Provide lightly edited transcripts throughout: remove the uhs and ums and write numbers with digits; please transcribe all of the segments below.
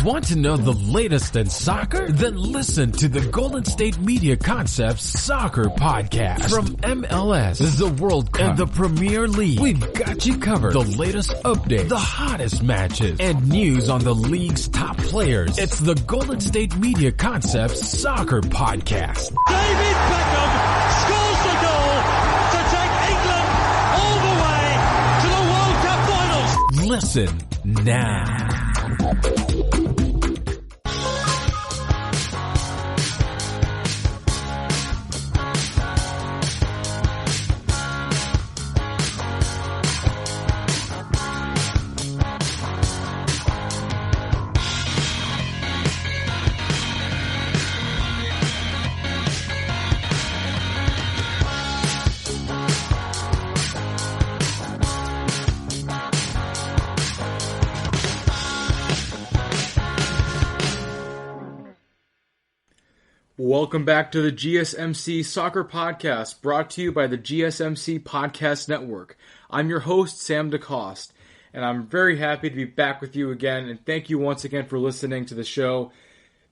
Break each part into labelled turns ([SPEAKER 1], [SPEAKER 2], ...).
[SPEAKER 1] Want to know the latest in soccer? Then listen to the Golden State Media Concepts Soccer Podcast. From MLS, the World Cup, and the Premier League, we've got you covered. The latest updates, the hottest matches, and news on the league's top players. It's the Golden State Media Concepts Soccer Podcast.
[SPEAKER 2] David Beckham scores the goal to take England all the way to the World Cup finals.
[SPEAKER 1] Listen now.
[SPEAKER 3] Welcome back to the GSMC Soccer Podcast, brought to you by the GSMC Podcast Network. I'm your host, Sam DeCoste, and I'm very happy to be back with you again, and thank you once again for listening to the show.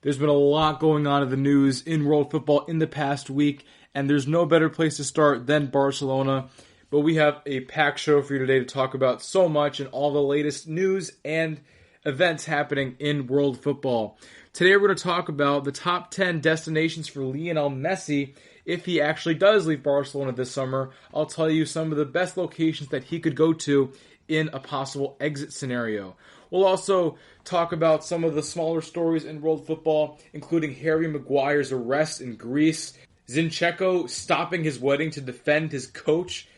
[SPEAKER 3] There's been a lot going on in the news in world football in the past week, and there's no better place to start than Barcelona. But we have a packed show for you today to talk about so much and all the latest news and events happening in world football. Today we're going to talk about the top 10 destinations for Lionel Messi if he actually does leave Barcelona this summer. I'll tell you some of the best locations that he could go to in a possible exit scenario. We'll also talk about some of the smaller stories in world football, including Harry Maguire's arrest in Greece, Zinchenko stopping his wedding to defend his coach,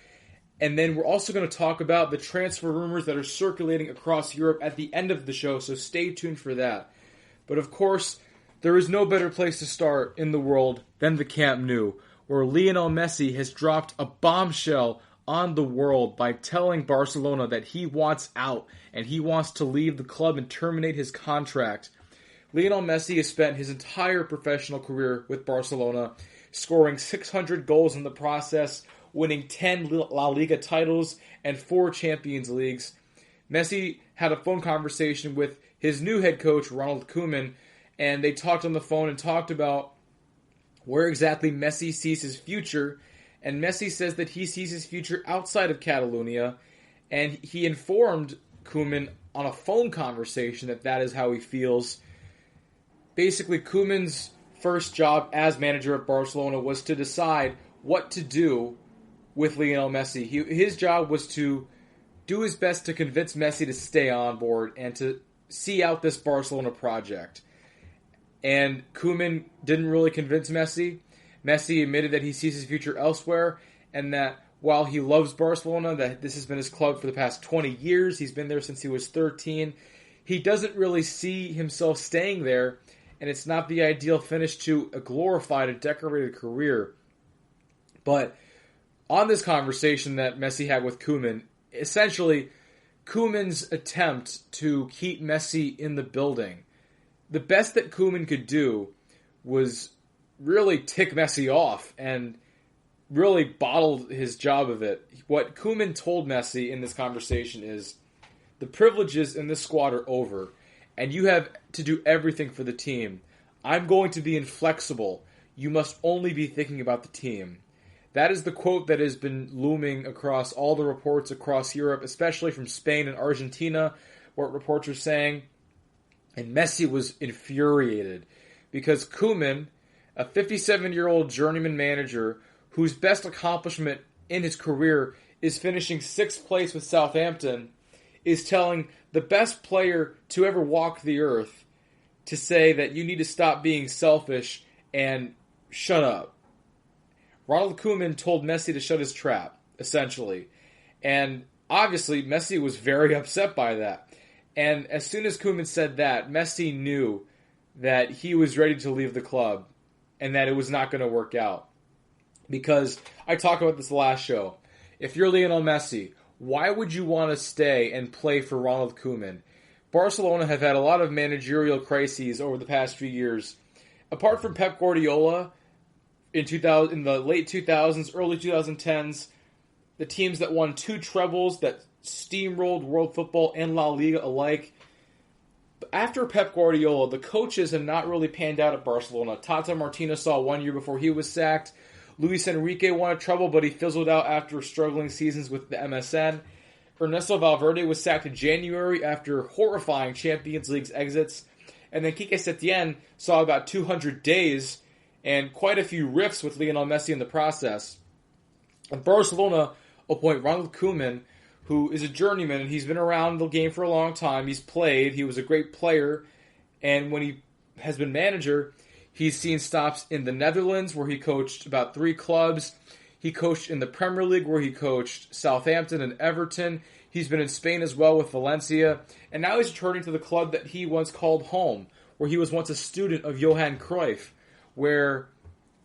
[SPEAKER 3] and then we're also going to talk about the transfer rumors that are circulating across Europe at the end of the show, so stay tuned for that. But of course, there is no better place to start in the world than the Camp Nou, where Lionel Messi has dropped a bombshell on the world by telling Barcelona that he wants out and he wants to leave the club and terminate his contract. Lionel Messi has spent his entire professional career with Barcelona, scoring 600 goals in the process, winning 10 La Liga titles and 4 Champions Leagues. Messi had a phone conversation with his new head coach, Ronald Koeman, and they talked on the phone and talked about where exactly Messi sees his future. And Messi says that he sees his future outside of Catalonia, and he informed Koeman on a phone conversation that that is how he feels. Basically, Koeman's first job as manager at Barcelona was to decide what to do with Lionel Messi. His job was to do his best to convince Messi to stay on board and to see out this Barcelona project. And Koeman didn't really convince Messi. Messi admitted that he sees his future elsewhere, and that while he loves Barcelona, that this has been his club for the past 20 years, he's been there since he was 13, he doesn't really see himself staying there, and it's not the ideal finish to a glorified and decorated career. But on this conversation that Messi had with Koeman, essentially, Koeman's attempt to keep Messi in the building, the best that Koeman could do was really tick Messi off and really bottled his job of it. What Koeman told Messi in this conversation is, the privileges in this squad are over, and you have to do everything for the team. I'm going to be inflexible. You must only be thinking about the team. That is the quote that has been looming across all the reports across Europe, especially from Spain and Argentina, what reports are saying. And Messi was infuriated because Koeman, a 57-year-old journeyman manager whose best accomplishment in his career is finishing 6th place with Southampton, is telling the best player to ever walk the earth to say that you need to stop being selfish and shut up. Ronald Koeman told Messi to shut his trap, essentially. And obviously, Messi was very upset by that. And as soon as Koeman said that, Messi knew that he was ready to leave the club and that it was not going to work out. Because I talked about this last show. If you're Lionel Messi, why would you want to stay and play for Ronald Koeman? Barcelona have had a lot of managerial crises over the past few years. Apart from Pep Guardiola, in the late 2000s, early 2010s, the teams that won 2 trebles that steamrolled world football and La Liga alike, after Pep Guardiola, the coaches have not really panned out at Barcelona. Tata Martino saw 1 year before he was sacked. Luis Enrique wanted trouble, but he fizzled out after struggling seasons with the MSN. Ernesto Valverde was sacked in January after horrifying Champions League exits. And then Quique Setién saw about 200 days and quite a few rifts with Lionel Messi in the process. And Barcelona appoint Ronald Koeman, who is a journeyman, and he's been around the game for a long time. He's played. He was a great player. And when he has been manager, he's seen stops in the Netherlands, where he coached about 3 clubs. He coached in the Premier League, where he coached Southampton and Everton. He's been in Spain as well with Valencia. And now he's returning to the club that he once called home, where he was once a student of Johan Cruyff, where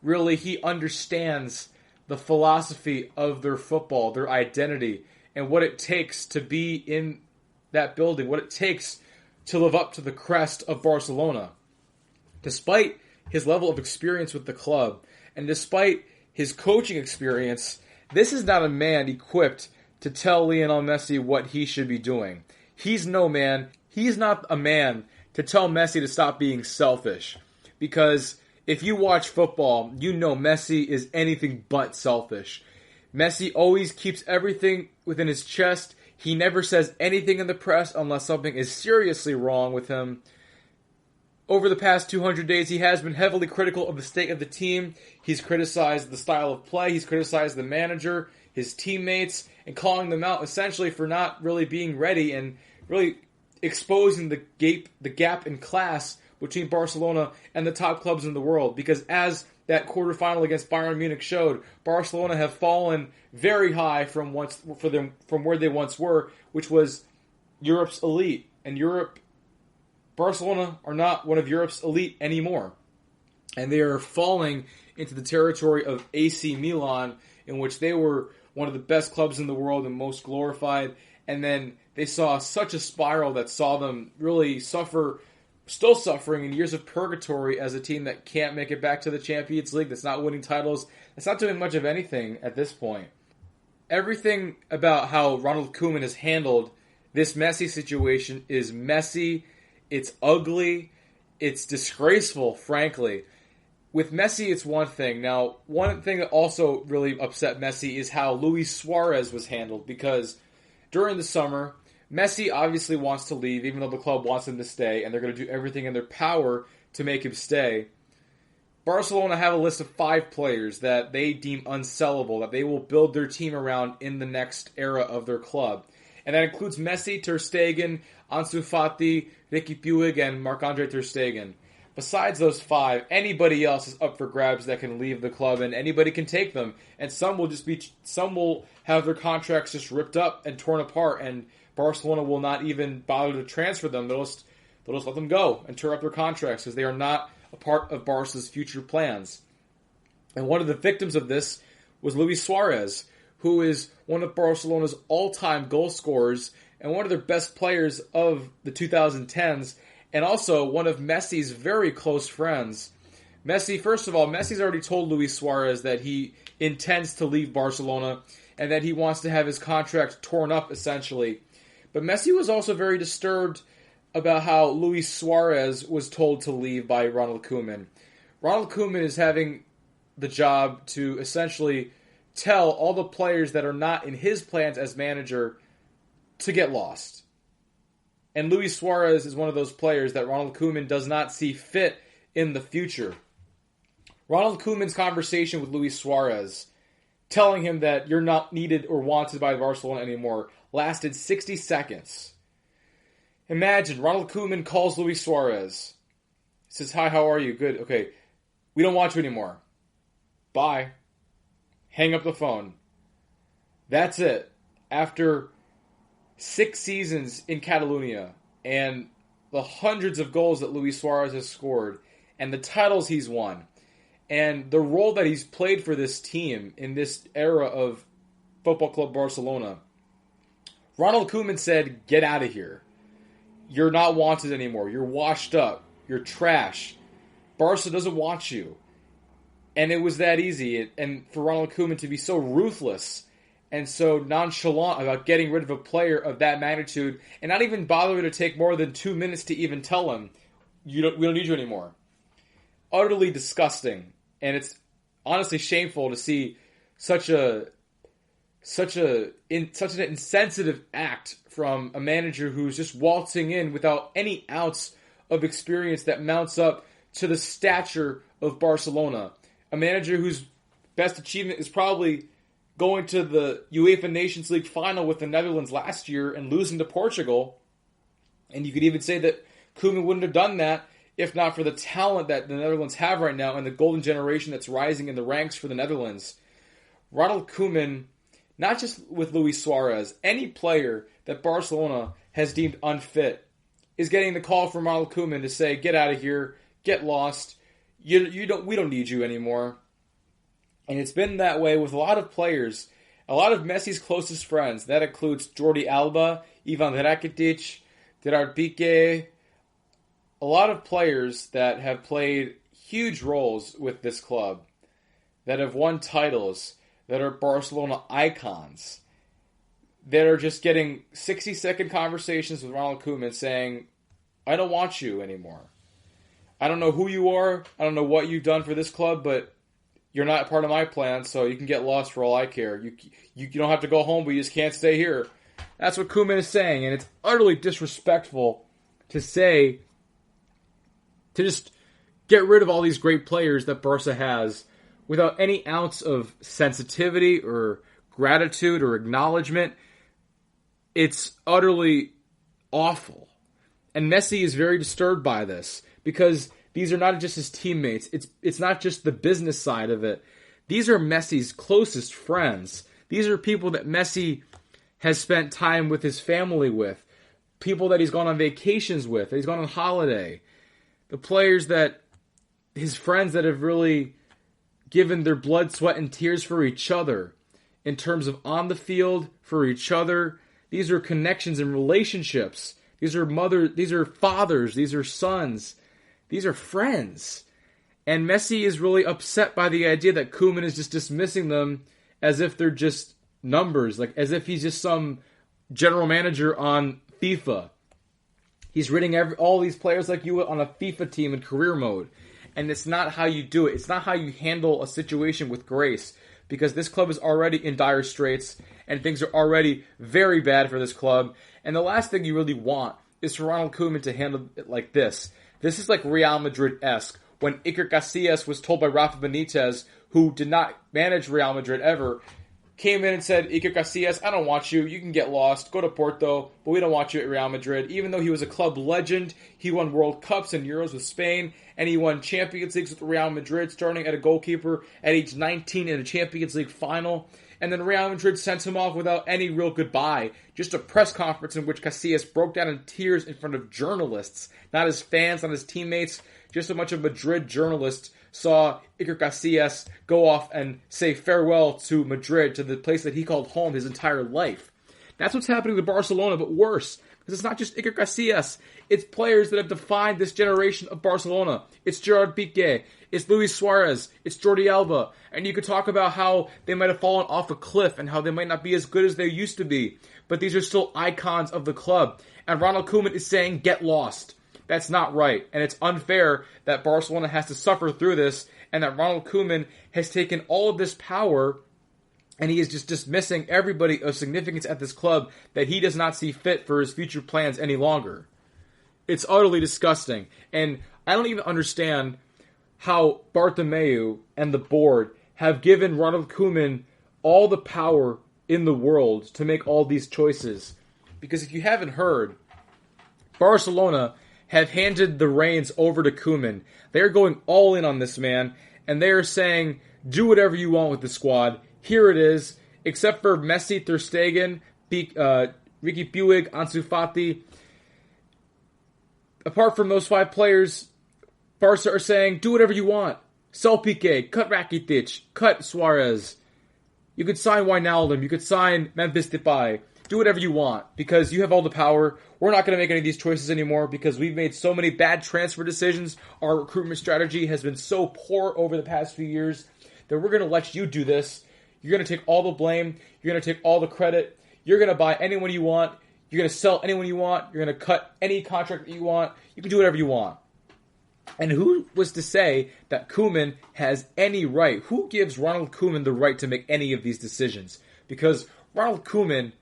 [SPEAKER 3] really he understands the philosophy of their football, their identity, and what it takes to be in that building, what it takes to live up to the crest of Barcelona. Despite his level of experience with the club, and despite his coaching experience, this is not a man equipped to tell Lionel Messi what he should be doing. He's no man. He's not a man to tell Messi to stop being selfish. Because if you watch football, you know Messi is anything but selfish. Messi always keeps everything within his chest. He never says anything in the press unless something is seriously wrong with him. Over the past 200 days, he has been heavily critical of the state of the team. He's criticized the style of play. He's criticized the manager, his teammates, and calling them out essentially for not really being ready and really exposing the gap in class between Barcelona and the top clubs in the world. Because as that quarterfinal against Bayern Munich showed, Barcelona have fallen very high from where they once were, which was Europe's elite. And Barcelona are not one of Europe's elite anymore. And they are falling into the territory of AC Milan, in which they were one of the best clubs in the world and most glorified. And then they saw such a spiral that saw them really suffer, still suffering in years of purgatory as a team that can't make it back to the Champions League, that's not winning titles, that's not doing much of anything at this point. Everything about how Ronald Koeman has handled this Messi situation is messy. It's ugly. It's disgraceful, frankly. With Messi, it's one thing. Now, one thing that also really upset Messi is how Luis Suarez was handled, because during the summer, Messi obviously wants to leave, even though the club wants him to stay, and they're going to do everything in their power to make him stay. Barcelona have a list of 5 players that they deem unsellable, that they will build their team around in the next era of their club. And that includes Messi, Ter Stegen, Ansu Fati, Ricky Puig, and Marc-Andre Ter Stegen. Besides those 5, anybody else is up for grabs that can leave the club, and anybody can take them. And some will have their contracts just ripped up and torn apart, and Barcelona will not even bother to transfer them. They'll just let them go and tear up their contracts because they are not a part of Barca's future plans. And one of the victims of this was Luis Suarez, who is one of Barcelona's all-time goal scorers and one of their best players of the 2010s, and also one of Messi's very close friends. First of all, Messi's already told Luis Suarez that he intends to leave Barcelona and that he wants to have his contract torn up, essentially. But Messi was also very disturbed about how Luis Suarez was told to leave by Ronald Koeman. Ronald Koeman is having the job to essentially tell all the players that are not in his plans as manager to get lost. And Luis Suarez is one of those players that Ronald Koeman does not see fit in the future. Ronald Koeman's conversation with Luis Suarez, telling him that you're not needed or wanted by Barcelona anymore, lasted 60 seconds. Imagine, Ronald Koeman calls Luis Suarez. He says, "Hi, how are you? Good. Okay, we don't want you anymore. Bye." Hang up the phone. That's it. After 6 seasons in Catalonia and the hundreds of goals that Luis Suarez has scored and the titles he's won and the role that he's played for this team in this era of Football Club Barcelona, Ronald Koeman said, "Get out of here. You're not wanted anymore. You're washed up. You're trash. Barca doesn't want you." And it was that easy. And for Ronald Koeman to be so ruthless and so nonchalant about getting rid of a player of that magnitude, and not even bothering to take more than 2 minutes to even tell him, we don't need you anymore. Utterly disgusting, and it's honestly shameful to see such an insensitive act from a manager who's just waltzing in without any ounce of experience that mounts up to the stature of Barcelona. A manager whose best achievement is probably going to the UEFA Nations League final with the Netherlands last year and losing to Portugal. And you could even say that Koeman wouldn't have done that if not for the talent that the Netherlands have right now and the golden generation that's rising in the ranks for the Netherlands. Ronald Koeman, not just with Luis Suarez, any player that Barcelona has deemed unfit is getting the call from Ronald Koeman to say, get out of here, get lost, we don't need you anymore. And it's been that way with a lot of players, a lot of Messi's closest friends. That includes Jordi Alba, Ivan Rakitic, Gerard Piqué, a lot of players that have played huge roles with this club, that have won titles, that are Barcelona icons, that are just getting 60-second conversations with Ronald Koeman saying, I don't want you anymore. I don't know who you are, I don't know what you've done for this club, but you're not part of my plan, so you can get lost for all I care. You don't have to go home, but you just can't stay here. That's what Koeman is saying, and it's utterly disrespectful to say, to just get rid of all these great players that Barca has without any ounce of sensitivity or gratitude or acknowledgement. It's utterly awful. And Messi is very disturbed by this because these are not just his teammates. It's not just the business side of it. These are Messi's closest friends. These are people that Messi has spent time with his family with. People that he's gone on vacations with. That he's gone on holiday. The players that, his friends that have really given their blood, sweat, and tears for each other. In terms of on the field, for each other. These are connections and relationships. These are fathers. These are sons. These are friends. And Messi is really upset by the idea that Koeman is just dismissing them as if they're just numbers. Like as if he's just some general manager on FIFA. He's rating all these players like you would on a FIFA team in career mode. And it's not how you do it. It's not how you handle a situation with grace. Because this club is already in dire straits. And things are already very bad for this club. And the last thing you really want is for Ronald Koeman to handle it like this. This is like Real Madrid-esque. When Iker Casillas was told by Rafa Benitez, who did not manage Real Madrid ever, came in and said, Iker Casillas, I don't want you. You can get lost. Go to Porto. But we don't want you at Real Madrid. Even though he was a club legend, he won World Cups and Euros with Spain, and he won Champions Leagues with Real Madrid, starting at a goalkeeper at age 19 in a Champions League final. And then Real Madrid sent him off without any real goodbye. Just a press conference in which Casillas broke down in tears in front of journalists. Not his fans, not his teammates. Just a bunch of Madrid journalists saw Iker Casillas go off and say farewell to Madrid, to the place that he called home his entire life. That's what's happening to Barcelona, but worse. Because it's not just Iker Casillas. It's players that have defined this generation of Barcelona. It's Gerard Piqué. It's Luis Suarez. It's Jordi Alba. And you could talk about how they might have fallen off a cliff and how they might not be as good as they used to be. But these are still icons of the club. And Ronald Koeman is saying, get lost. That's not right. And it's unfair that Barcelona has to suffer through this and that Ronald Koeman has taken all of this power and he is just dismissing everybody of significance at this club that he does not see fit for his future plans any longer. It's utterly disgusting. And I don't even understand how Bartomeu and the board have given Ronald Koeman all the power in the world to make all these choices. Because if you haven't heard, Barcelona have handed the reins over to Koeman. They're going all in on this man, and they are saying, do whatever you want with the squad. Here it is, except for Messi, Ter Stegen, Ricky Puig, Ansu Fati. Apart from those 5 players, Barca are saying, do whatever you want. Sell Piqué, cut Rakitic, cut Suarez. You could sign Wijnaldum, you could sign Memphis Depay. Do whatever you want, because you have all the power. We're not going to make any of these choices anymore, because we've made so many bad transfer decisions. Our recruitment strategy has been so poor over the past few years that we're going to let you do this. You're going to take all the blame. You're going to take all the credit. You're going to buy anyone you want. You're going to sell anyone you want. You're going to cut any contract that you want. You can do whatever you want. And who was to say that Koeman has any right? Who gives Ronald Koeman the right to make any of these decisions? Because Ronald Koeman,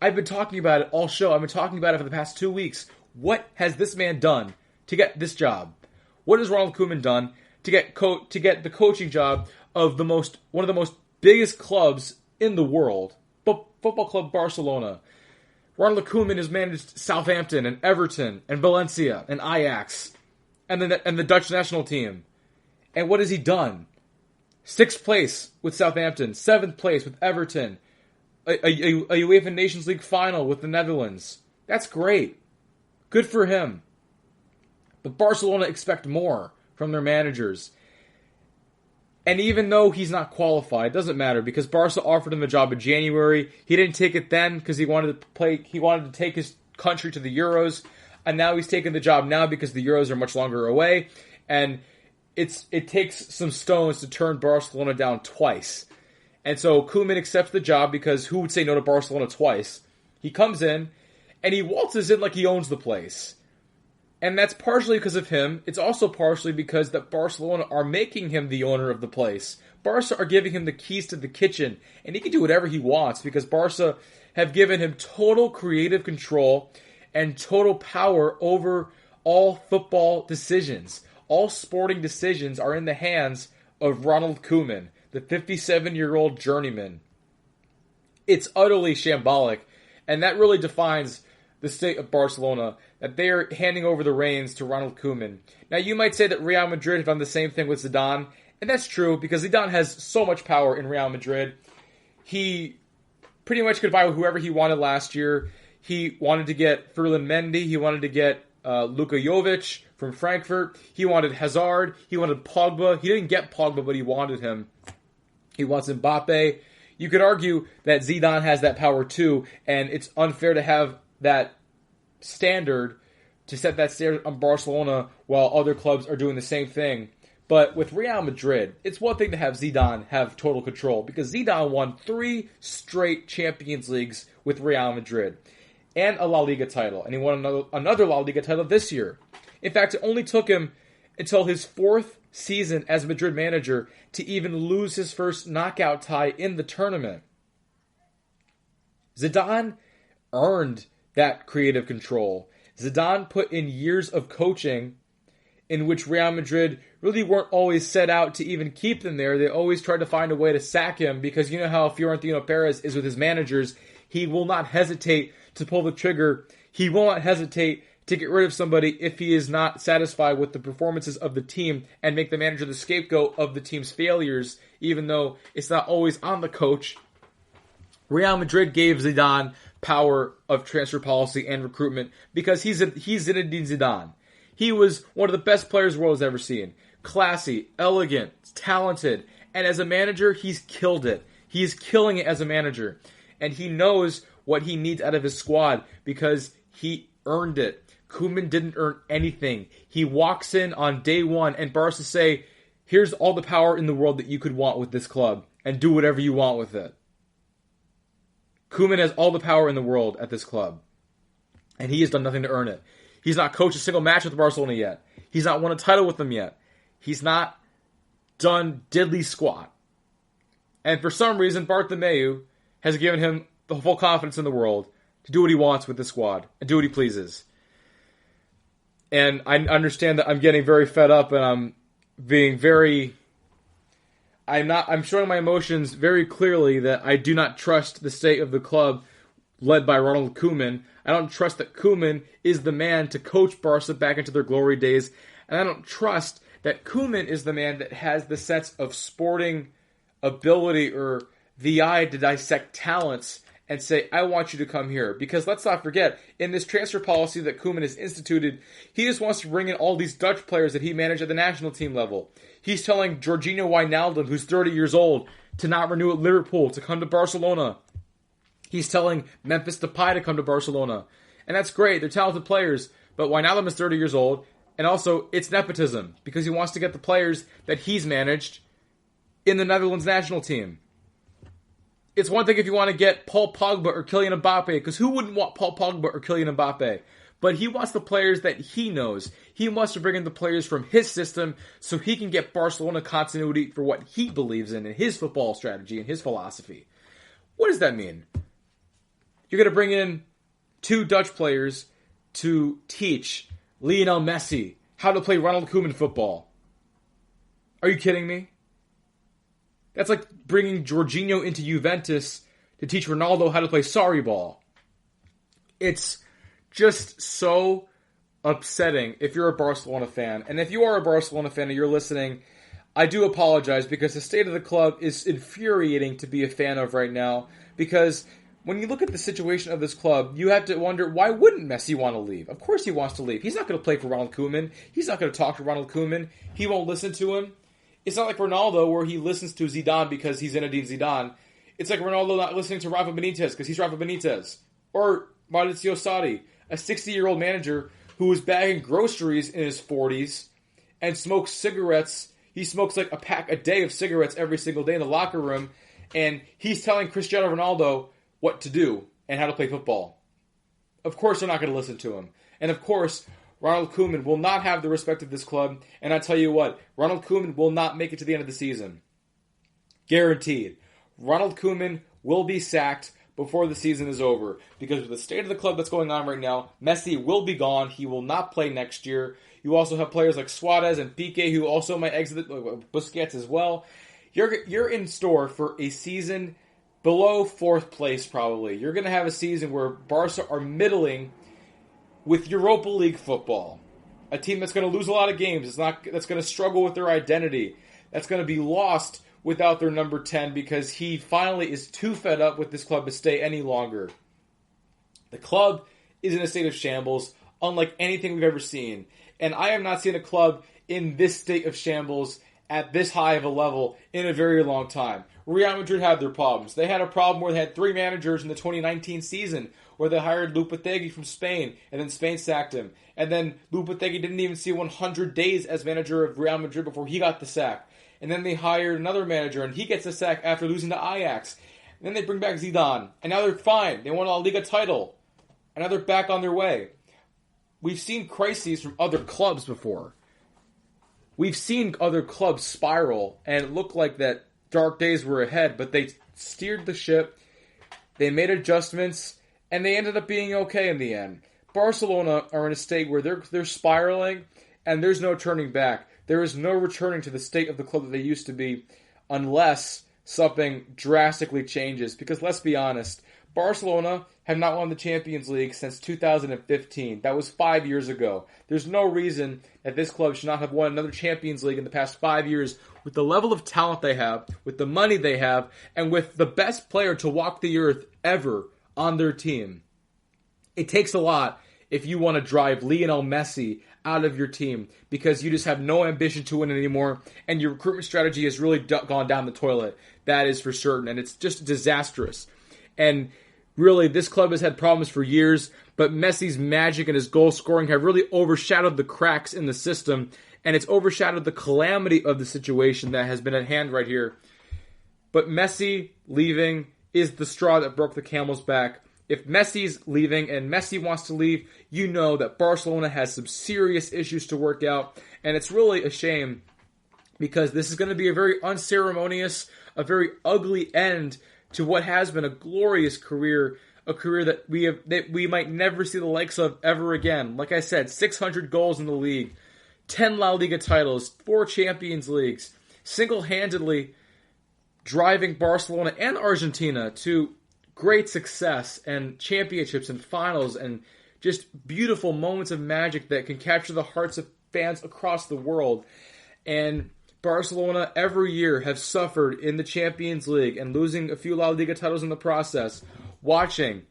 [SPEAKER 3] I've been talking about it all show. I've been talking about it for the past 2 weeks. What has this man done to get this job? What has Ronald Koeman done to get the coaching job of one of the most biggest clubs in the world, Football Club Barcelona? Ronald Koeman has managed Southampton and Everton and Valencia and Ajax and the Dutch national team. And what has he done? 6th place with Southampton, 7th place with Everton, a UEFA Nations League final with the Netherlands. That's great. Good for him. But Barcelona expect more from their managers. And even though he's not qualified, it doesn't matter because Barca offered him the job in January. He didn't take it then because he wanted to take his country to the Euros, and now he's taking the job now because the Euros are much longer away, and it takes some stones to turn Barcelona down twice. And so Koeman accepts the job because who would say no to Barcelona twice? He comes in and he waltzes in like he owns the place. And that's partially because of him. It's also partially because that Barcelona are making him the owner of the place. Barca are giving him the keys to the kitchen, and he can do whatever he wants because Barca have given him total creative control and total power over all football decisions. All sporting decisions are in the hands of Ronald Koeman, the 57-year-old journeyman. It's utterly shambolic, and that really defines the state of Barcelona, that they are handing over the reins to Ronald Koeman. Now, you might say that Real Madrid have done the same thing with Zidane, and that's true, because Zidane has so much power in Real Madrid. He pretty much could buy whoever he wanted last year. He wanted to get Ferland Mendy, he wanted to get Luka Jovic from Frankfurt, he wanted Hazard, he wanted Pogba. He didn't get Pogba, but he wanted him. He wants Mbappe. You could argue that Zidane has that power too, and it's unfair to have that standard, to set that standard on Barcelona while other clubs are doing the same thing. But with Real Madrid, it's one thing to have Zidane have total control, because Zidane won 3 straight Champions Leagues with Real Madrid and a La Liga title, and he won another La Liga title this year. In fact, it only took him until his 4th season as Madrid manager to even lose his first knockout tie in the tournament. Zidane earned that creative control. Zidane put in years of coaching in which Real Madrid really weren't always set out to even keep them there. They always tried to find a way to sack him, because you know how Florentino Perez is with his managers. He will not hesitate to pull the trigger. He will not hesitate to get rid of somebody if he is not satisfied with the performances of the team, and make the manager the scapegoat of the team's failures, even though it's not always on the coach. Real Madrid gave Zidane power of transfer policy and recruitment because he's Zinedine Zidane. He was one of the best players the world has ever seen. Classy, elegant, talented, and as a manager, he's killed it. He's killing it as a manager. And he knows what he needs out of his squad because he earned it. Koeman didn't earn anything. He walks in on day one and Barca say, here's all the power in the world that you could want with this club, and do whatever you want with it. Koeman has all the power in the world at this club, and he has done nothing to earn it. He's not coached a single match with Barcelona yet. He's not won a title with them yet. He's not done diddly squat. And for some reason, Bartomeu has given him the full confidence in the world to do what he wants with the squad and do what he pleases. And I understand that I'm getting very fed up, and I'm being very... I'm showing my emotions very clearly that I do not trust the state of the club led by Ronald Koeman. I don't trust that Koeman is the man to coach Barca back into their glory days. And I don't trust that Koeman is the man that has the sense of sporting ability or the eye to dissect talents and say, I want you to come here. Because let's not forget, in this transfer policy that Koeman has instituted, he just wants to bring in all these Dutch players that he managed at the national team level. He's telling Jorginho Wijnaldum, who's 30 years old, to not renew at Liverpool, to come to Barcelona. He's telling Memphis Depay to come to Barcelona. And that's great, they're talented players, but Wijnaldum is 30 years old, and also it's nepotism, because he wants to get the players that he's managed in the Netherlands national team. It's one thing if you want to get Paul Pogba or Kylian Mbappe, because who wouldn't want Paul Pogba or Kylian Mbappe? But he wants the players that he knows. He wants to bring in the players from his system so he can get Barcelona continuity for what he believes in his football strategy and his philosophy. What does that mean? You're going to bring in 2 Dutch players to teach Lionel Messi how to play Ronald Koeman football. Are you kidding me? That's like bringing Jorginho into Juventus to teach Ronaldo how to play Sarri ball. It's just so upsetting if you're a Barcelona fan. And if you are a Barcelona fan and you're listening, I do apologize because the state of the club is infuriating to be a fan of right now. Because when you look at the situation of this club, you have to wonder, why wouldn't Messi want to leave? Of course he wants to leave. He's not going to play for Ronald Koeman. He's not going to talk to Ronald Koeman. He won't listen to him. It's not like Ronaldo where he listens to Zidane because he's Zinedine Zidane. It's like Ronaldo not listening to Rafa Benitez because he's Rafa Benitez. Or Maurizio Sarri, a 60-year-old manager who was bagging groceries in his 40s and smokes cigarettes. He smokes like a pack a day of cigarettes every single day in the locker room. And he's telling Cristiano Ronaldo what to do and how to play football. Of course they're not going to listen to him. And of course, Ronald Koeman will not have the respect of this club. And I tell you what, Ronald Koeman will not make it to the end of the season. Guaranteed. Ronald Koeman will be sacked before the season is over. Because with the state of the club that's going on right now, Messi will be gone. He will not play next year. You also have players like Suarez and Piqué who also might exit, Busquets as well. You're in store for a season below 4th place probably. You're going to have a season where Barca are middling with Europa League football. A team that's going to lose a lot of games. That's going to struggle with their identity. That's going to be lost without their number 10 because he finally is too fed up with this club to stay any longer. The club is in a state of shambles, unlike anything we've ever seen. And I have not seen a club in this state of shambles at this high of a level in a very long time. Real Madrid had their problems. They had a problem where they had 3 managers in the 2019 season where they hired Lopetegui from Spain, and then Spain sacked him. And then Lopetegui didn't even see 100 days as manager of Real Madrid before he got the sack. And then they hired another manager, and he gets the sack after losing to Ajax. And then they bring back Zidane, and now they're fine. They won a La Liga title, and now they're back on their way. We've seen crises from other clubs before. We've seen other clubs spiral, and it looked like that dark days were ahead, but they steered the ship, they made adjustments, and they ended up being okay in the end. Barcelona are in a state where they're spiraling, and there's no turning back. There is no returning to the state of the club that they used to be unless something drastically changes. Because let's be honest, Barcelona have not won the Champions League since 2015. That was 5 years ago. There's no reason that this club should not have won another Champions League in the past 5 years with the level of talent they have, with the money they have, and with the best player to walk the earth ever on their team. It takes a lot if you want to drive Lionel Messi out of your team because you just have no ambition to win anymore and your recruitment strategy has really gone down the toilet. That is for certain, and it's just disastrous. And really, this club has had problems for years, but Messi's magic and his goal scoring have really overshadowed the cracks in the system, and it's overshadowed the calamity of the situation that has been at hand right here. But Messi leaving is the straw that broke the camel's back. If Messi's leaving and Messi wants to leave, you know that Barcelona has some serious issues to work out, and it's really a shame because this is going to be a very unceremonious, a very ugly end to what has been a glorious career, a career that we might never see the likes of ever again. Like I said, 600 goals in the league, 10 La Liga titles, 4 Champions Leagues, single-handedly driving Barcelona and Argentina to great success and championships and finals and just beautiful moments of magic that can capture the hearts of fans across the world. And Barcelona every year have suffered in the Champions League and losing a few La Liga titles in the process, watching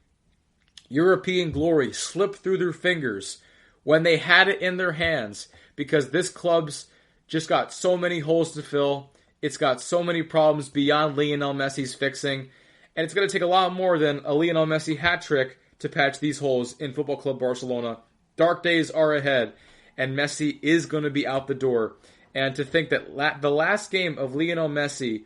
[SPEAKER 3] European glory slip through their fingers when they had it in their hands because this club's just got so many holes to fill. It's got so many problems beyond Lionel Messi's fixing. And it's going to take a lot more than a Lionel Messi hat trick to patch these holes in Football Club Barcelona. Dark days are ahead, and Messi is going to be out the door. And to think that the last game of Lionel Messi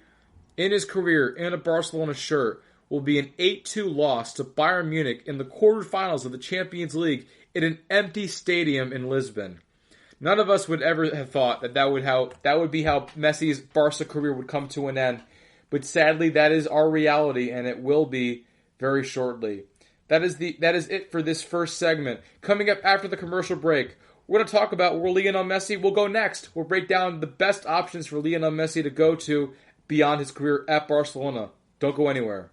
[SPEAKER 3] in his career in a Barcelona shirt will be an 8-2 loss to Bayern Munich in the quarterfinals of the Champions League in an empty stadium in Lisbon. None of us would ever have thought that would be how Messi's Barca career would come to an end, but sadly that is our reality, and it will be very shortly. That is it for this first segment. Coming up after the commercial break, we're going to talk about where Lionel Messi will go next. We'll break down the best options for Lionel Messi to go to beyond his career at Barcelona. Don't go anywhere.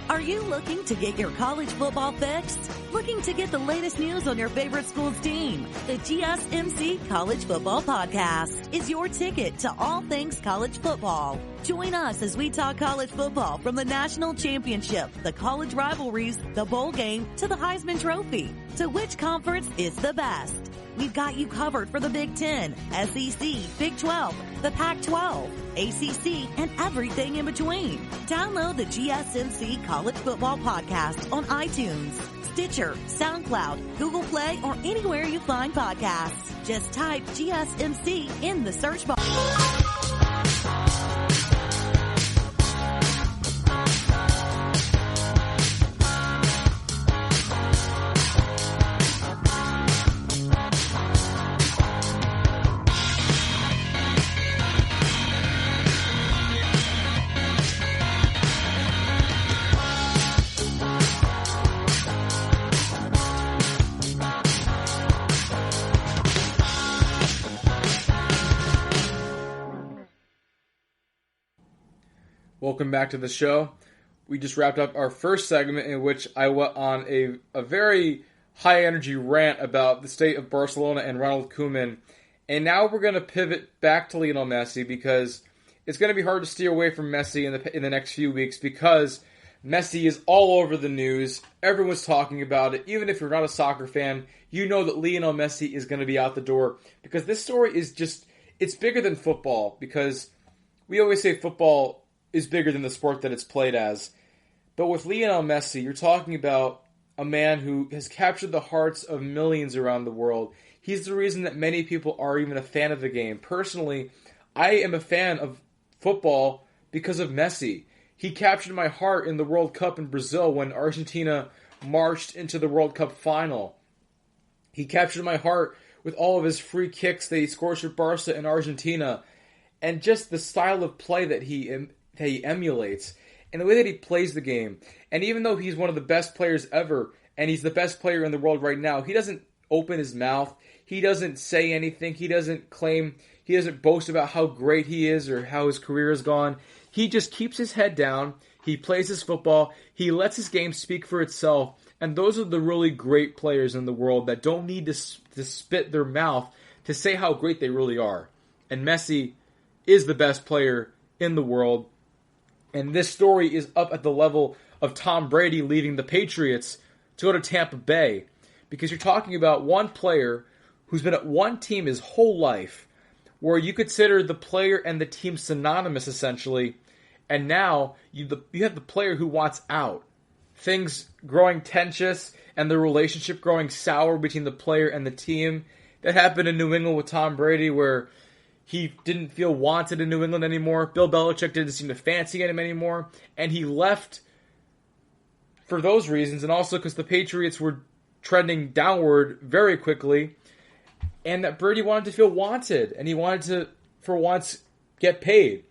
[SPEAKER 4] Are you looking to get your college football fixed? Looking to get the latest news on your favorite school's team? The GSMC College Football Podcast is your ticket to all things college football. Join us as we talk college football from the national championship, the college rivalries, the bowl game, to the Heisman Trophy. To which conference is the best? We've got you covered for the Big Ten, SEC, Big 12, the Pac-12, ACC, and everything in between. Download the GSMC College Football Podcast on iTunes, Stitcher, SoundCloud, Google Play, or anywhere you find podcasts. Just type GSMC in the search bar.
[SPEAKER 3] Welcome back to the show. We just wrapped up our first segment in which I went on a very high-energy rant about the state of Barcelona and Ronald Koeman. And now we're going to pivot back to Lionel Messi because it's going to be hard to steer away from Messi in the next few weeks because Messi is all over the news. Everyone's talking about it. Even if you're not a soccer fan, you know that Lionel Messi is going to be out the door because this story is just, it's bigger than football because we always say football is bigger than the sport that it's played as. But with Lionel Messi, you're talking about a man who has captured the hearts of millions around the world. He's the reason that many people are even a fan of the game. Personally, I am a fan of football because of Messi. He captured my heart in the World Cup in Brazil when Argentina marched into the World Cup final. He captured my heart with all of his free kicks that he scores for Barca and Argentina, and just the style of play that he emulates, and the way that he plays the game. And even though he's one of the best players ever, and he's the best player in the world right now, he doesn't open his mouth, he doesn't say anything, he doesn't boast about how great he is or how his career has gone. He just keeps his head down, he plays his football, he lets his game speak for itself, and those are the really great players in the world that don't need to spit their mouth to say how great they really are. And Messi is the best player in the world. And this story is up at the level of Tom Brady leaving the Patriots to go to Tampa Bay. Because you're talking about one player who's been at one team his whole life, where you consider the player and the team synonymous, essentially. And now you have the player who wants out. Things growing tense and the relationship growing sour between the player and the team. That happened in New England with Tom Brady, where he didn't feel wanted in New England anymore. Bill Belichick didn't seem to fancy him anymore. And he left for those reasons, and also because the Patriots were trending downward very quickly, and that Brady wanted to feel wanted, and he wanted to, for once, get paid.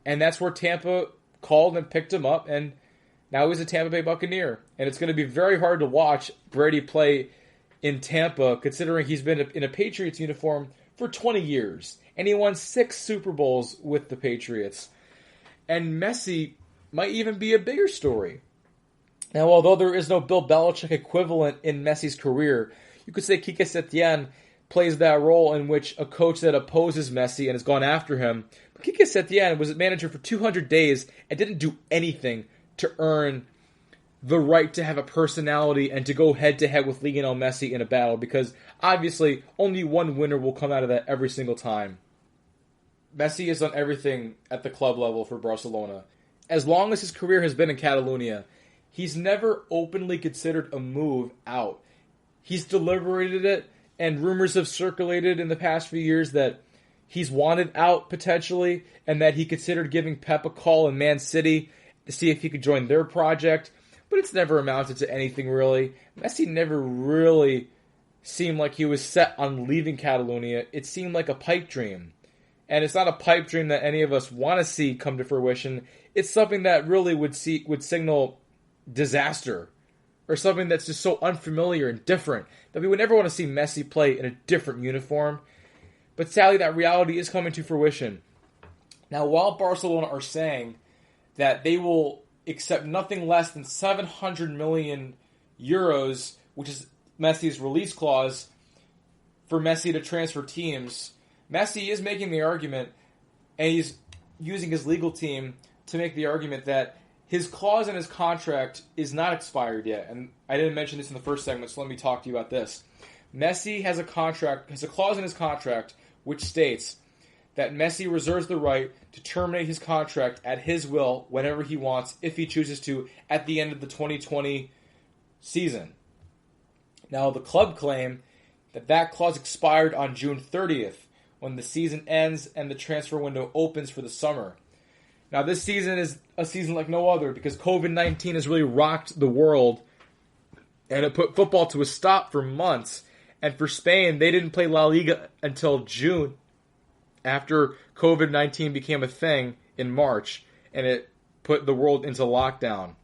[SPEAKER 3] And that's where Tampa called and picked him up, and now he's a Tampa Bay Buccaneer. And it's going to be very hard to watch Brady play in Tampa, considering he's been in a Patriots uniform for 20 years. And he won 6 Super Bowls with the Patriots. And Messi might even be a bigger story. Now, although there is no Bill Belichick equivalent in Messi's career, you could say Quique Setien plays that role in which a coach that opposes Messi and has gone after him. But Quique Setien was a manager for 200 days and didn't do anything to earn the right to have a personality and to go head-to-head with Lionel Messi in a battle, because obviously only one winner will come out of that every single time. Messi has done everything at the club level for Barcelona. As long as his career has been in Catalonia, he's never openly considered a move out. He's deliberated it, and rumors have circulated in the past few years that he's wanted out potentially, and that he considered giving Pep a call in Man City to see if he could join their project, but it's never amounted to anything really. Messi never really seemed like he was set on leaving Catalonia. It seemed like a pipe dream. And it's not a pipe dream that any of us want to see come to fruition. It's something that really would signal disaster, or something that's just so unfamiliar and different that we would never want to see Messi play in a different uniform. But sadly, that reality is coming to fruition. Now, while Barcelona are saying that they will accept nothing less than 700 million euros, which is Messi's release clause, for Messi to transfer teams, Messi is making the argument, and he's using his legal team to make the argument that his clause in his contract is not expired yet. And I didn't mention this in the first segment, so let me talk to you about this. Messi has a clause in his contract which states that Messi reserves the right to terminate his contract at his will whenever he wants, if he chooses to, at the end of the 2020 season. Now, the club claim that clause expired on June 30th, when the season ends and the transfer window opens for the summer. Now, this season is a season like no other because COVID-19 has really rocked the world, and it put football to a stop for months. And for Spain, they didn't play La Liga until June, after COVID-19 became a thing in March, and it put the world into lockdown.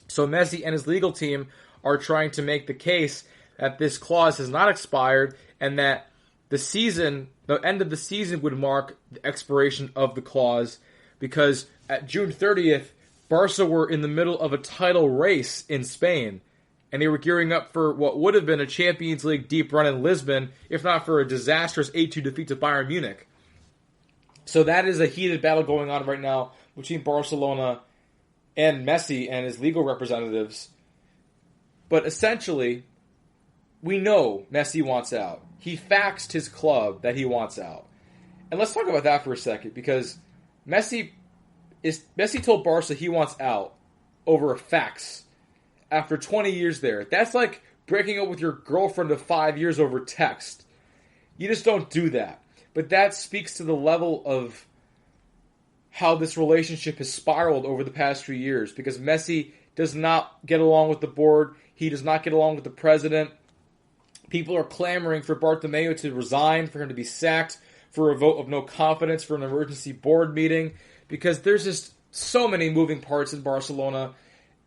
[SPEAKER 3] So Messi and his legal team are trying to make the case that this clause has not expired, and that the end of the season would mark the expiration of the clause, because at June 30th, Barca were in the middle of a title race in Spain, and they were gearing up for what would have been a Champions League deep run in Lisbon, if not for a disastrous 8-2 defeat to Bayern Munich. So that is a heated battle going on right now between Barcelona and Messi and his legal representatives. But essentially, we know Messi wants out. He faxed his club that he wants out. And let's talk about that for a second, because Messi told Barca he wants out over a fax after 20 years there. That's like breaking up with your girlfriend of 5 years over text. You just don't do that. But that speaks to the level of how this relationship has spiraled over the past few years, because Messi does not get along with the board. He does not get along with the president. People are clamoring for Bartomeu to resign, for him to be sacked, for a vote of no confidence, for an emergency board meeting, because there's just so many moving parts in Barcelona,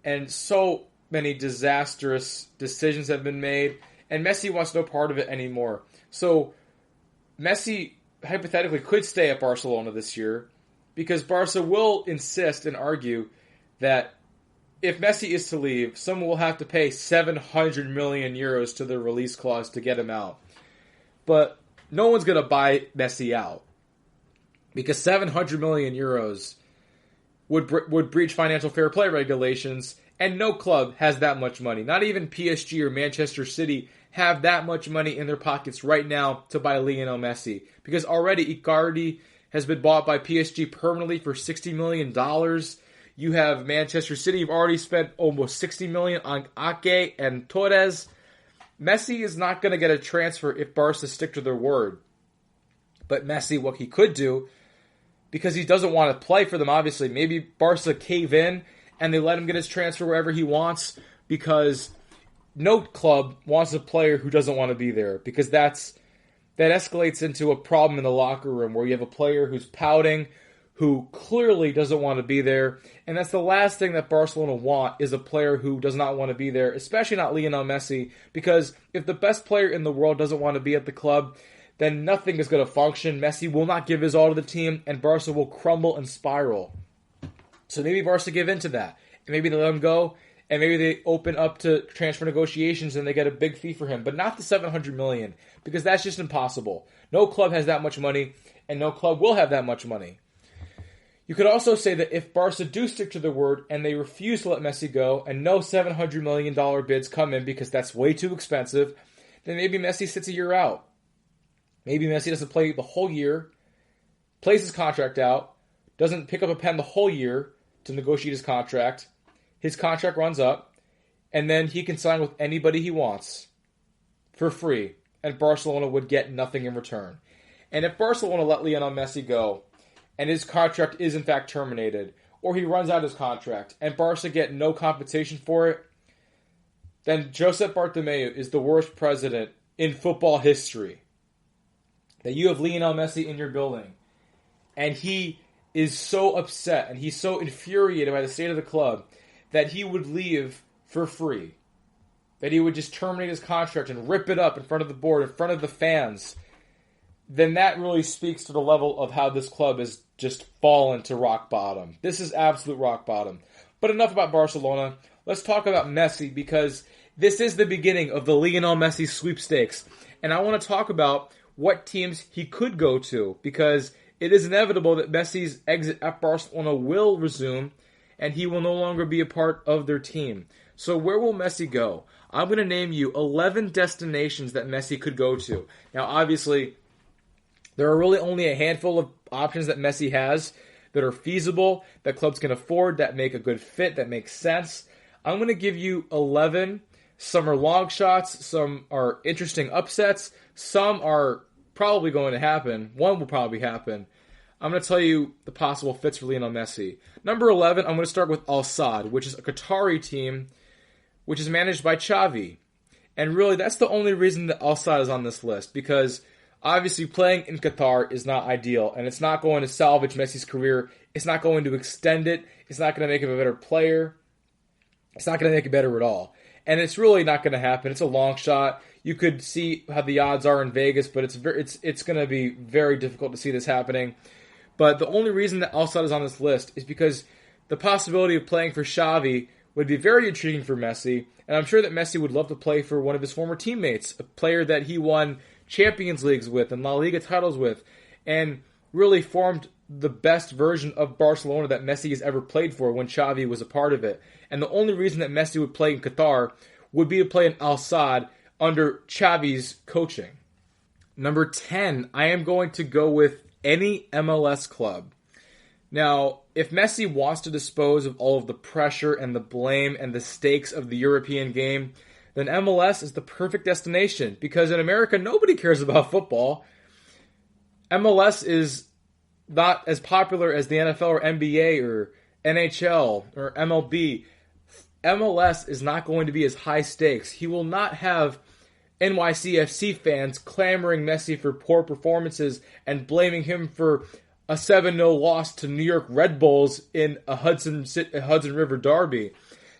[SPEAKER 3] and so many disastrous decisions have been made, and Messi wants no part of it anymore. So Messi hypothetically could stay at Barcelona this year, because Barca will insist and argue that if Messi is to leave, someone will have to pay 700 million euros to the release clause to get him out. But no one's going to buy Messi out, because 700 million euros would breach financial fair play regulations, and no club has that much money. Not even PSG or Manchester City have that much money in their pockets right now to buy Lionel Messi, because already Icardi has been bought by PSG permanently for $60 million. You have Manchester City, you've already spent almost $60 million on Ake and Torres. Messi is not going to get a transfer if Barca stick to their word. But Messi, what he could do, because he doesn't want to play for them, obviously, maybe Barca cave in and they let him get his transfer wherever he wants, because no club wants a player who doesn't want to be there, because that escalates into a problem in the locker room where you have a player who's pouting, who clearly doesn't want to be there. And that's the last thing that Barcelona want, is a player who does not want to be there, especially not Lionel Messi, because if the best player in the world doesn't want to be at the club, then nothing is going to function. Messi will not give his all to the team, and Barca will crumble and spiral. So maybe Barca give in to that, and maybe they let him go, and maybe they open up to transfer negotiations and they get a big fee for him, but not the 700 million, because that's just impossible. No club has that much money, and no club will have that much money. You could also say that if Barca do stick to their word and they refuse to let Messi go, and no $700 million bids come in because that's way too expensive, then maybe Messi sits a year out. Maybe Messi doesn't play the whole year, plays his contract out, doesn't pick up a pen the whole year to negotiate his contract. His contract runs up, and then he can sign with anybody he wants for free, and Barcelona would get nothing in return. And if Barcelona let Lionel Messi go, and his contract is in fact terminated, or he runs out his contract, and Barca get no compensation for it, then Josep Bartomeu is the worst president in football history. That you have Lionel Messi in your building, and he is so upset, and he's so infuriated by the state of the club, that he would leave for free. That he would just terminate his contract and rip it up in front of the board, in front of the fans. Then that really speaks to the level of how this club has just fallen to rock bottom. This is absolute rock bottom. But enough about Barcelona. Let's talk about Messi, because this is the beginning of the Lionel Messi sweepstakes. And I want to talk about what teams he could go to, because it is inevitable that Messi's exit at Barcelona will resume, and he will no longer be a part of their team. So where will Messi go? I'm going to name you 11 destinations that Messi could go to. Now, obviously, there are really only a handful of options that Messi has that are feasible, that clubs can afford, that make a good fit, that make sense. I'm going to give you 11. Some are long shots, some are interesting upsets, some are probably going to happen. One will probably happen. I'm going to tell you the possible fits for Lionel Messi. Number 11, I'm going to start with Al Sadd, which is a Qatari team which is managed by Xavi. And really, that's the only reason that Al Sadd is on this list, because obviously playing in Qatar is not ideal, and it's not going to salvage Messi's career. It's not going to extend it. It's not going to make him a better player. It's not going to make it better at all. And it's really not going to happen. It's a long shot. You could see how the odds are in Vegas, but it's going to be very difficult to see this happening. But the only reason that Al Sadd is on this list is because the possibility of playing for Xavi would be very intriguing for Messi, and I'm sure that Messi would love to play for one of his former teammates, a player that he won Champions Leagues with and La Liga titles with, and really formed the best version of Barcelona that Messi has ever played for when Xavi was a part of it. And the only reason that Messi would play in Qatar would be to play in Al Sadd under Xavi's coaching. Number 10, I am going to go with any MLS club. Now, if Messi wants to dispose of all of the pressure and the blame and the stakes of the European game, then MLS is the perfect destination, because in America, nobody cares about football. MLS is not as popular as the NFL or NBA or NHL or MLB. MLS is not going to be as high stakes. He will not have NYCFC fans clamoring Messi for poor performances and blaming him for a 7-0 loss to New York Red Bulls in a Hudson River derby.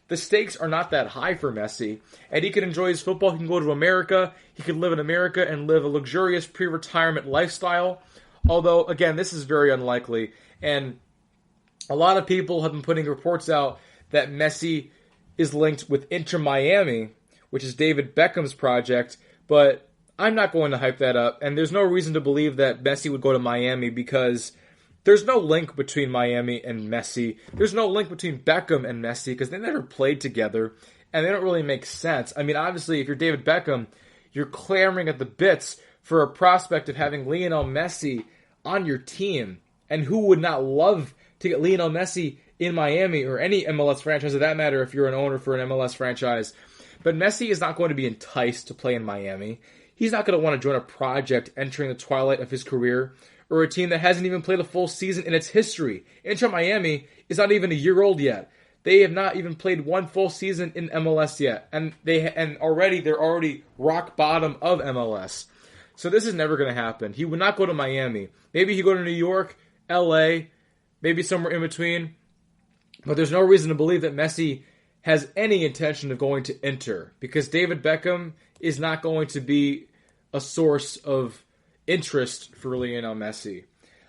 [SPEAKER 3] The stakes are not that high for Messi, and he can enjoy his football. He can go to America. He can live in America and live a luxurious pre-retirement lifestyle. Although, again, this is very unlikely, and a lot of people have been putting reports out that Messi is linked with Inter Miami, which is David Beckham's project, but I'm not going to hype that up, and there's no reason to believe that Messi would go to Miami, because there's no link between Miami and Messi. There's no link between Beckham and Messi, because they never played together, and they don't really make sense. I mean, obviously, if you're David Beckham, you're clamoring at the bits for a prospect of having Lionel Messi on your team, and who would not love to get Lionel Messi in Miami, or any MLS franchise of that matter if you're an owner for an MLS franchise. But Messi is not going to be enticed to play in Miami. He's not going to want to join a project entering the twilight of his career, or a team that hasn't even played a full season in its history. Inter Miami is not even a year old yet. They have not even played one full season in MLS yet, and they're already rock bottom of MLS. So this is never going to happen. He would not go to Miami. Maybe he'd go to New York, LA, maybe somewhere in between. But there's no reason to believe that Messi has any intention of going to Inter, because David Beckham is not going to be a source of interest for Lionel Messi.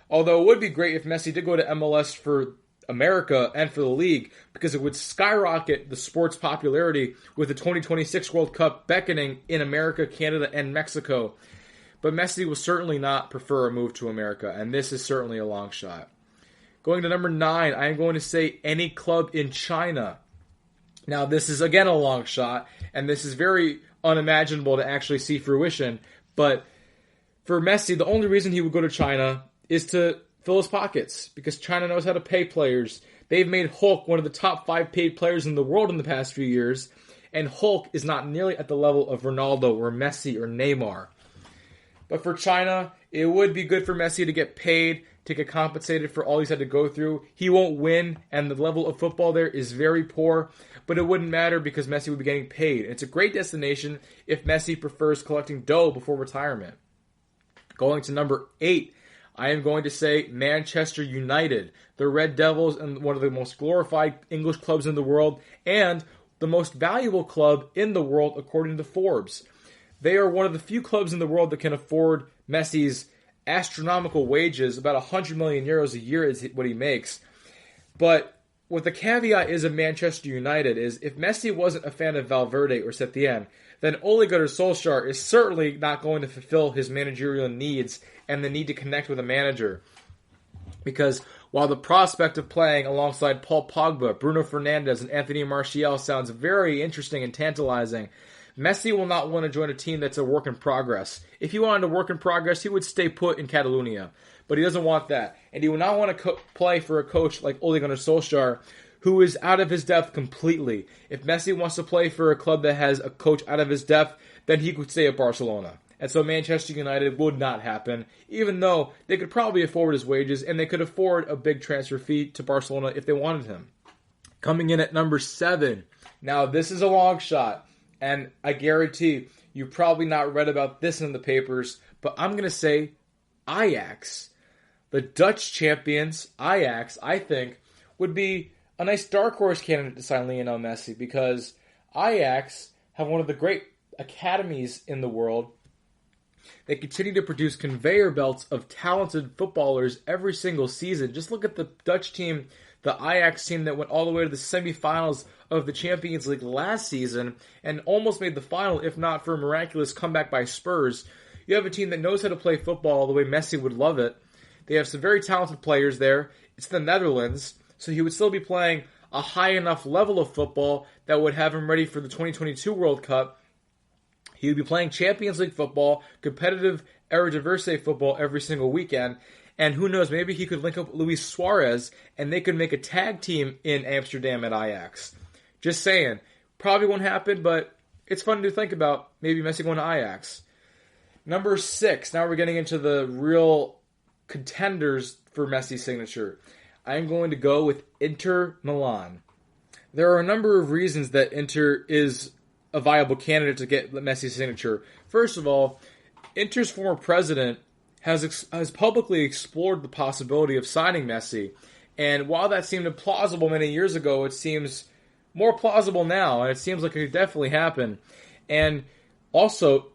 [SPEAKER 3] Although it would be great if Messi did go to MLS for America and for the league, because it would skyrocket the sport's popularity with the 2026 World Cup beckoning in America, Canada, and Mexico. But Messi will certainly not prefer a move to America, and this is certainly a long shot. Going to number 9, I am going to say any club in China. Now, this is again a long shot, and this is very unimaginable to actually see fruition, but for Messi, the only reason he would go to China is to fill his pockets, because China knows how to pay players. They've made Hulk one of the top 5 paid players in the world in the past few years, and Hulk is not nearly at the level of Ronaldo or Messi or Neymar. But for China, It would be good for Messi to get paid, to get compensated for all he's had to go through. He won't win, and the level of football there is very poor, but it wouldn't matter because Messi would be getting paid. It's a great destination if Messi prefers collecting dough before retirement. Going to number 8, I am going to say Manchester United. The Red Devils, and one of the most glorified English clubs in the world, and the most valuable club in the world according to Forbes. They are one of the few clubs in the world that can afford Messi's astronomical wages. About 100 million euros a year is what he makes. But what the caveat is of Manchester United is if Messi wasn't a fan of Valverde or Setien, then Ole Gunnar Solskjaer is certainly not going to fulfill his managerial needs and the need to connect with a manager. Because while the prospect of playing alongside Paul Pogba, Bruno Fernandes, and Anthony Martial sounds very interesting and tantalizing, Messi will not want to join a team that's a work in progress. If he wanted a work in progress, he would stay put in Catalonia. But he doesn't want that. And he would not want to play for a coach like Ole Gunnar Solskjaer, who is out of his depth completely. If Messi wants to play for a club that has a coach out of his depth, then he could stay at Barcelona. And so Manchester United would not happen, even though they could probably afford his wages, and they could afford a big transfer fee to Barcelona if they wanted him. Coming in at number 7. Now, this is a long shot. And I guarantee you probably not read about this in the papers, but I'm going to say Ajax. The Dutch champions, Ajax, I think, would be a nice dark horse candidate to sign Lionel Messi because Ajax have one of the great academies in the world. They continue to produce conveyor belts of talented footballers every single season. Just look at the Dutch team, the Ajax team that went all the way to the semifinals of the Champions League last season and almost made the final, if not for a miraculous comeback by Spurs. You have a team that knows how to play football the way Messi would love it. They have some very talented players there. It's the Netherlands, so he would still be playing a high enough level of football that would have him ready for the 2022 World Cup. He would be playing Champions League football, competitive Eredivisie football every single weekend. And who knows, maybe he could link up with Luis Suarez and they could make a tag team in Amsterdam at Ajax. Just saying. Probably won't happen, but it's fun to think about. Maybe Messi going to Ajax. Number 6. Now we're getting into the real contenders for Messi's signature. I'm going to go with Inter Milan. There are a number of reasons that Inter is a viable candidate to get Messi's signature. First of all, Inter's former president has publicly explored the possibility of signing Messi. And while that seemed implausible many years ago, it seems more plausible now, and it seems like it could definitely happen. And also,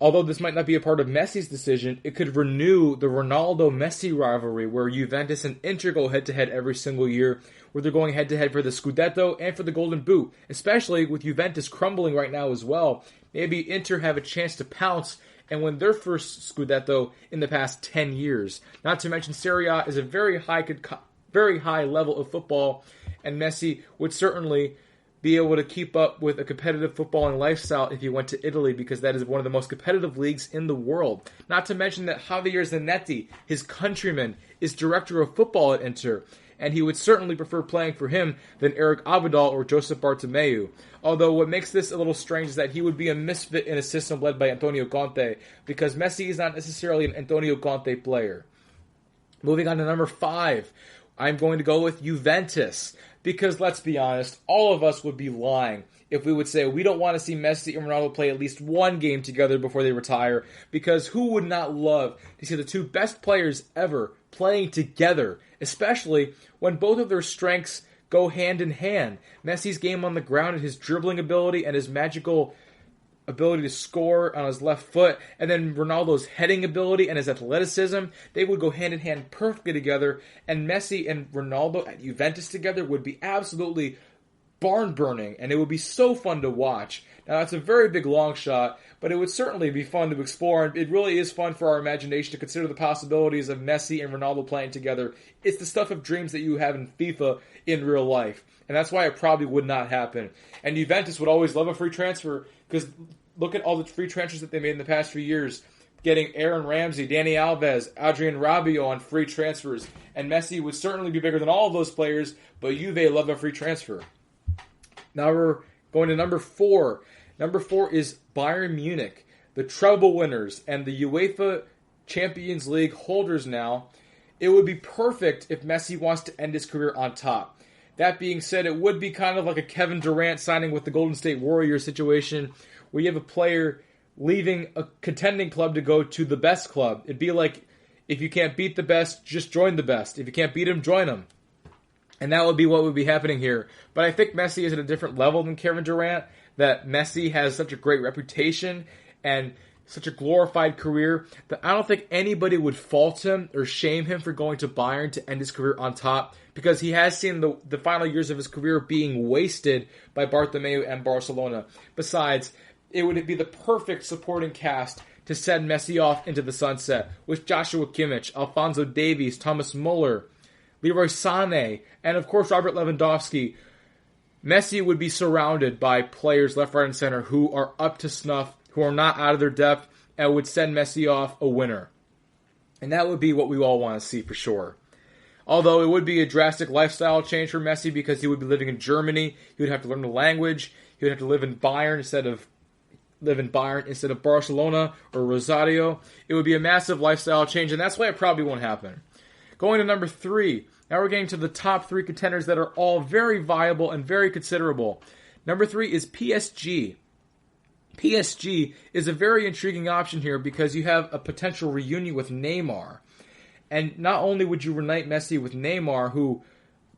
[SPEAKER 3] although this might not be a part of Messi's decision, it could renew the Ronaldo-Messi rivalry where Juventus and Inter go head-to-head every single year, where they're going head-to-head for the Scudetto and for the Golden Boot, especially with Juventus crumbling right now as well. Maybe Inter have a chance to pounce and win their first Scudetto in the past 10 years. Not to mention Serie A is a very high level of football, and Messi would certainly be able to keep up with a competitive footballing lifestyle if he went to Italy, because that is one of the most competitive leagues in the world. Not to mention that Javier Zanetti, his countryman, is director of football at Inter, and he would certainly prefer playing for him than Eric Abidal or Josep Bartomeu. Although what makes this a little strange is that he would be a misfit in a system led by Antonio Conte, because Messi is not necessarily an Antonio Conte player. Moving on to number 5, I'm going to go with Juventus. Because let's be honest, all of us would be lying if we would say we don't want to see Messi and Ronaldo play at least one game together before they retire. Because who would not love to see the two best players ever playing together, especially when both of their strengths go hand in hand. Messi's game on the ground and his dribbling ability and his magical ability to score on his left foot, and then Ronaldo's heading ability and his athleticism, they would go hand in hand perfectly together, and Messi and Ronaldo at Juventus together would be absolutely barn-burning, and it would be so fun to watch. Now, that's a very big long shot, but it would certainly be fun to explore, and it really is fun for our imagination to consider the possibilities of Messi and Ronaldo playing together. It's the stuff of dreams that you have in FIFA in real life, and that's why it probably would not happen. And Juventus would always love a free transfer, because look at all the free transfers that they made in the past few years, getting Aaron Ramsey, Dani Alves, Adrian Rabiot on free transfers, and Messi would certainly be bigger than all of those players, but Juve love a free transfer. Now we're going to number 4. Number 4 is Bayern Munich, the treble winners and the UEFA Champions League holders now, it would be perfect if Messi wants to end his career on top. That being said, it would be kind of like a Kevin Durant signing with the Golden State Warriors situation where you have a player leaving a contending club to go to the best club. It'd be like, if you can't beat the best, just join the best. If you can't beat them, join them. And that would be what would be happening here. But I think Messi is at a different level than Kevin Durant, that Messi has such a great reputation and such a glorified career that I don't think anybody would fault him or shame him for going to Bayern to end his career on top, because he has seen the final years of his career being wasted by Bartomeu and Barcelona. Besides, it would be the perfect supporting cast to send Messi off into the sunset with Joshua Kimmich, Alphonso Davies, Thomas Muller, Leroy Sané, and of course Robert Lewandowski. Messi would be surrounded by players left, right, and center who are up to snuff, who are not out of their depth, and would send Messi off a winner. And that would be what we all want to see for sure. Although it would be a drastic lifestyle change for Messi because he would be living in Germany, he would have to learn the language, he would have to live in Bayern instead of Barcelona or Rosario. It would be a massive lifestyle change, and that's why it probably won't happen. Going to number 3. Now we're getting to the top 3 contenders that are all very viable and very considerable. Number 3 is PSG. PSG is a very intriguing option here because you have a potential reunion with Neymar. And not only would you reunite Messi with Neymar, who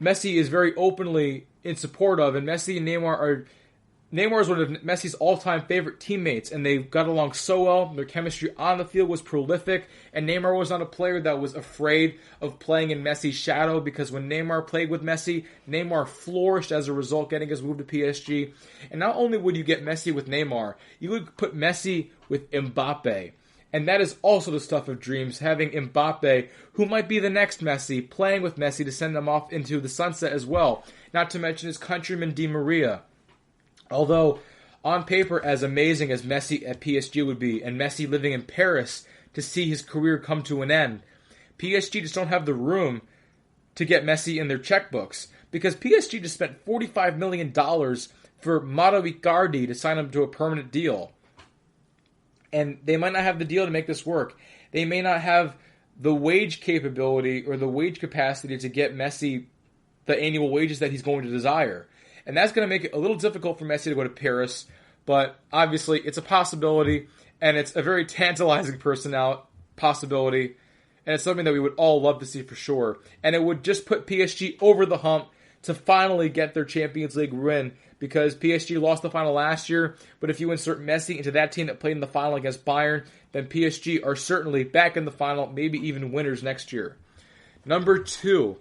[SPEAKER 3] Messi is very openly in support of, and Messi and Neymar is one of Messi's all-time favorite teammates, and they got along so well. Their chemistry on the field was prolific, and Neymar was not a player that was afraid of playing in Messi's shadow, because when Neymar played with Messi, Neymar flourished as a result, getting his move to PSG. And not only would you get Messi with Neymar, you would put Messi with Mbappe. And that is also the stuff of dreams, having Mbappe, who might be the next Messi, playing with Messi to send them off into the sunset as well. Not to mention his countryman Di Maria. Although, on paper, as amazing as Messi at PSG would be, and Messi living in Paris to see his career come to an end, PSG just don't have the room to get Messi in their checkbooks, because PSG just spent $45 million for Mauro Icardi to sign him to a permanent deal. And they might not have the deal to make this work. They may not have the wage capability or the wage capacity to get Messi the annual wages that he's going to desire. And that's going to make it a little difficult for Messi to go to Paris, but obviously it's a possibility, and it's a very tantalizing possibility, and it's something that we would all love to see for sure. And it would just put PSG over the hump to finally get their Champions League win, because PSG lost the final last year, but if you insert Messi into that team that played in the final against Bayern, then PSG are certainly back in the final, maybe even winners next year. Number 2,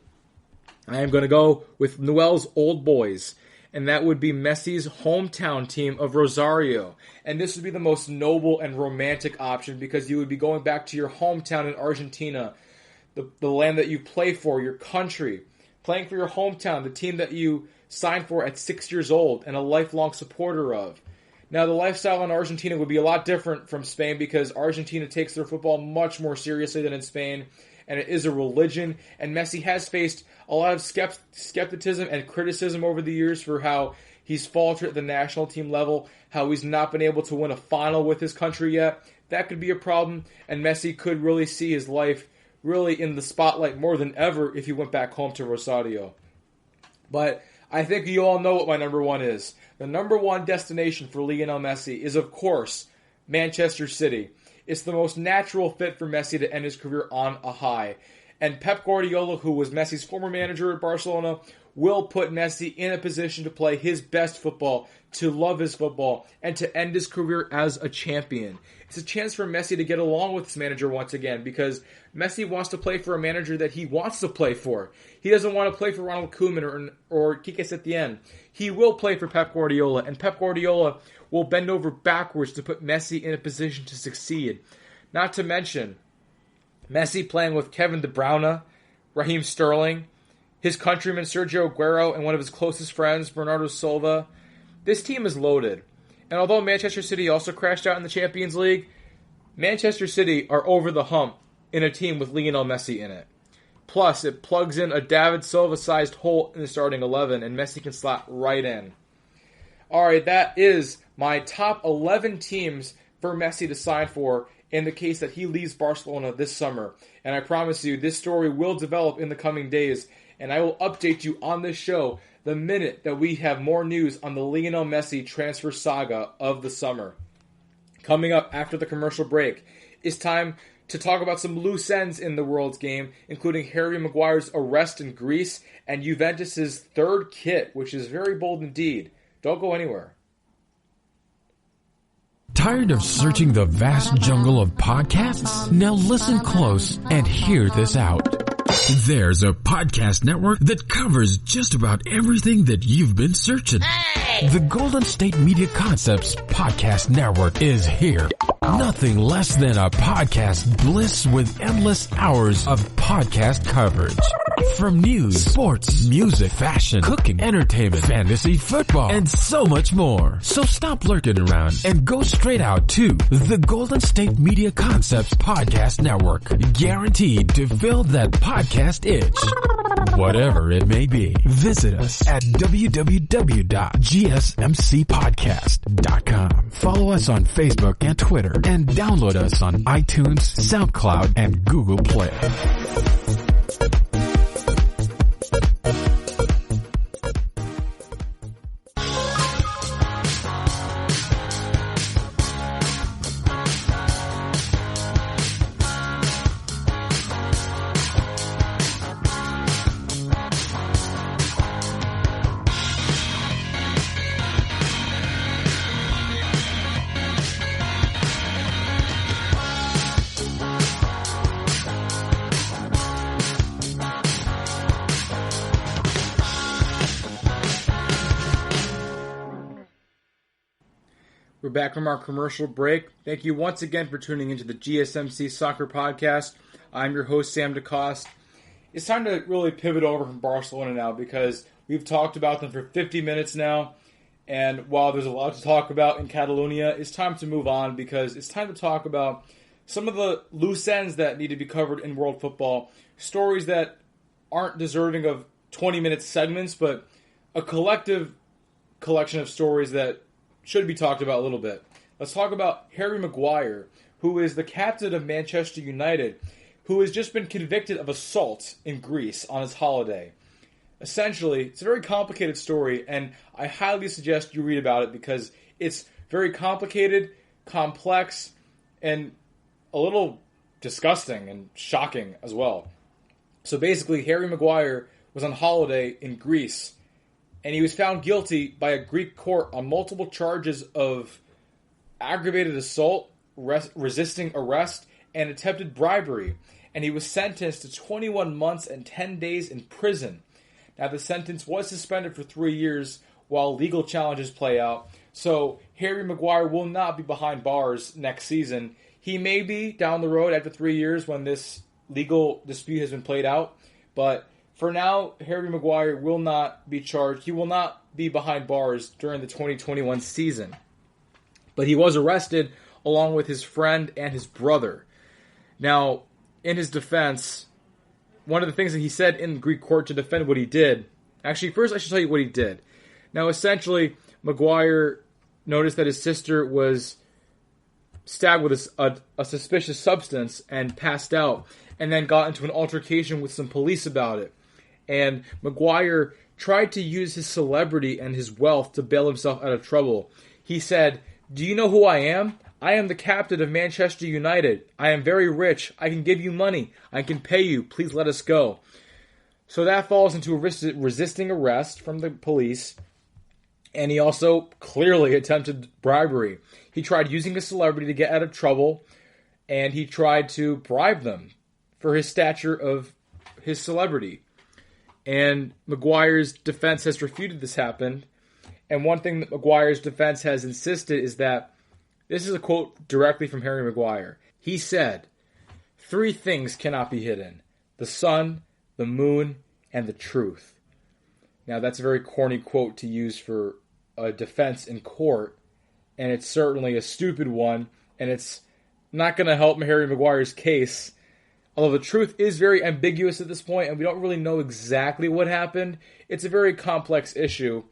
[SPEAKER 3] I am going to go with Noel's Old Boys, and that would be Messi's hometown team of Rosario. And this would be the most noble and romantic option, because you would be going back to your hometown in Argentina, the land that you play for, your country, playing for your hometown, the team that you signed for at 6 years old and a lifelong supporter of. Now, the lifestyle in Argentina would be a lot different from Spain, because Argentina takes their football much more seriously than in Spain, and it is a religion, and Messi has faced a lot of skepticism and criticism over the years for how he's faltered at the national team level, how he's not been able to win a final with his country yet. That could be a problem, and Messi could really see his life really in the spotlight more than ever if he went back home to Rosario. But I think you all know what my number 1 is. The number 1 destination for Lionel Messi is, of course, Manchester City. It's the most natural fit for Messi to end his career on a high. And Pep Guardiola, who was Messi's former manager at Barcelona, will put Messi in a position to play his best football, to love his football, and to end his career as a champion. It's a chance for Messi to get along with his manager once again, because Messi wants to play for a manager that he wants to play for. He doesn't want to play for Ronald Koeman or Quique Setién. He will play for Pep Guardiola, and Pep Guardiola will bend over backwards to put Messi in a position to succeed. Not to mention Messi playing with Kevin De Bruyne, Raheem Sterling, his countryman Sergio Aguero, and one of his closest friends, Bernardo Silva. This team is loaded. And although Manchester City also crashed out in the Champions League, Manchester City are over the hump in a team with Lionel Messi in it. Plus, it plugs in a David Silva-sized hole in the starting 11, and Messi can slot right in. Alright, that is my top 11 teams for Messi to sign for in the case that he leaves Barcelona this summer. And I promise you, this story will develop in the coming days, and I will update you on this show the minute that we have more news on the Lionel Messi transfer saga of the summer. Coming up after the commercial break, it's time to talk about some loose ends in the world's game, including Harry Maguire's arrest in Greece and Juventus' third kit, which is very bold indeed. Don't go anywhere.
[SPEAKER 1] Tired of searching the vast jungle of podcasts? Now listen close and hear this out. There's a podcast network that covers just about everything that you've been searching. Hey! The Golden State Media Concepts Podcast Network is here. Nothing less than a podcast bliss with endless hours of podcast coverage. From news, sports, music, fashion, cooking, entertainment, fantasy, football, and so much more. So stop lurking around and go straight out to the Golden State Media Concepts Podcast Network. Guaranteed to fill that podcast itch. Whatever it may be. Visit us at www.gsmcpodcast.com. Follow us on Facebook and Twitter, and download us on iTunes, SoundCloud, and Google Play.
[SPEAKER 3] We're back from our commercial break. Thank you once again for tuning into the GSMC Soccer Podcast. I'm your host, Sam DeCoste. It's time to really pivot over from Barcelona now because we've talked about them for 50 minutes now. And while there's a lot to talk about in Catalonia, it's time to move on because it's time to talk about some of the loose ends that need to be covered in world football. Stories that aren't deserving of 20-minute segments, but a collective collection of stories that should be talked about a little bit. Let's talk about Harry Maguire, who is the captain of Manchester United, who has just been convicted of assault in Greece on his holiday. Essentially, it's a very complicated story, and I highly suggest you read about it because it's very complicated, complex, and a little disgusting and shocking as well. So basically, Harry Maguire was on holiday in Greece, and he was found guilty by a Greek court on multiple charges of aggravated assault, resisting arrest, and attempted bribery. And he was sentenced to 21 months and 10 days in prison. Now, the sentence was suspended for 3 years while legal challenges play out. So, Harry Maguire will not be behind bars next season. He may be down the road after 3 years when this legal dispute has been played out. But for now, Harry Maguire will not be charged. He will not be behind bars during the 2021 season. But he was arrested along with his friend and his brother. Now, in his defense, one of the things that he said in the Greek court to defend what he did, actually, first I should tell you what he did. Now, essentially, Maguire noticed that his sister was stabbed with a suspicious substance and passed out, and then got into an altercation with some police about it. And Maguire tried to use his celebrity and his wealth to bail himself out of trouble. He said, "Do you know who I am? I am the captain of Manchester United. I am very rich. I can give you money. I can pay you. Please let us go." So that falls into resisting arrest from the police. And he also clearly attempted bribery. He tried using his celebrity to get out of trouble, and he tried to bribe them for his stature of his celebrity. And Maguire's defense has refuted this happened. And one thing that Maguire's defense has insisted is that, this is a quote directly from Harry Maguire. He said, "3 things cannot be hidden: the sun, the moon, and the truth." Now that's a very corny quote to use for a defense in court, and it's certainly a stupid one, and it's not going to help Harry Maguire's case. Although the truth is very ambiguous at this point, and we don't really know exactly what happened. It's a very complex issue,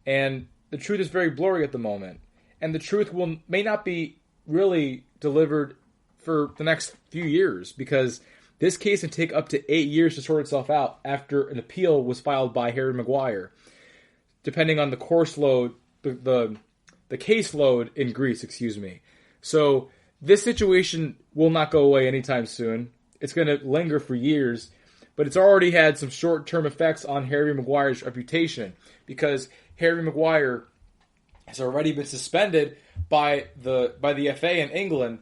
[SPEAKER 3] and the truth is very blurry at the moment. And the truth may not be really delivered for the next few years, because this case can take up to 8 years to sort itself out after an appeal was filed by Harry Maguire, depending on the course load, the case load in Greece, excuse me. So this situation will not go away anytime soon. It's going to linger for years, but it's already had some short-term effects on Harry Maguire's reputation, because Harry Maguire has already been suspended by the FA in England.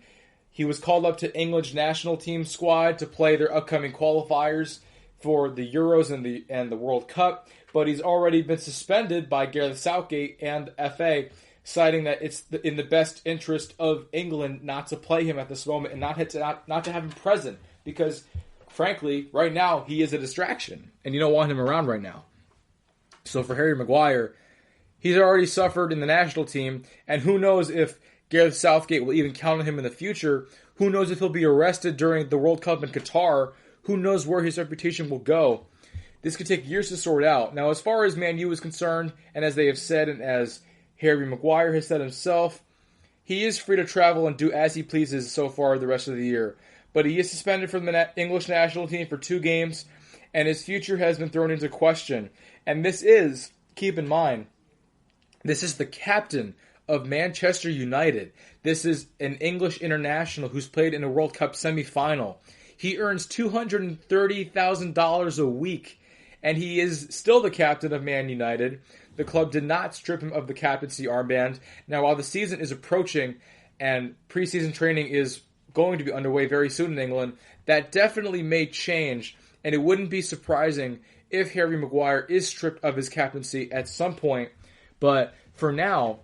[SPEAKER 3] He was called up to England's national team squad to play their upcoming qualifiers for the Euros and the World Cup, but he's already been suspended by Gareth Southgate and FA, citing that it's in the best interest of England not to play him at this moment and not to have him present, because, frankly, right now he is a distraction, and you don't want him around right now. So for Harry Maguire, he's already suffered in the national team, and who knows if Gareth Southgate will even count on him in the future. Who knows if he'll be arrested during the World Cup in Qatar. Who knows where his reputation will go. This could take years to sort out. Now, as far as Man U is concerned, and as they have said, and as Harry Maguire has said himself, he is free to travel and do as he pleases so far the rest of the year. But he is suspended from the English national team for 2 games, and his future has been thrown into question. And this is, keep in mind, this is the captain of Manchester United. This is an English international who's played in a World Cup semi-final. He earns $230,000 a week, and he is still the captain of Man United. The club did not strip him of the captaincy armband. Now, while the season is approaching and preseason training is going to be underway very soon in England, that definitely may change, and it wouldn't be surprising if Harry Maguire is stripped of his captaincy at some point. But for now,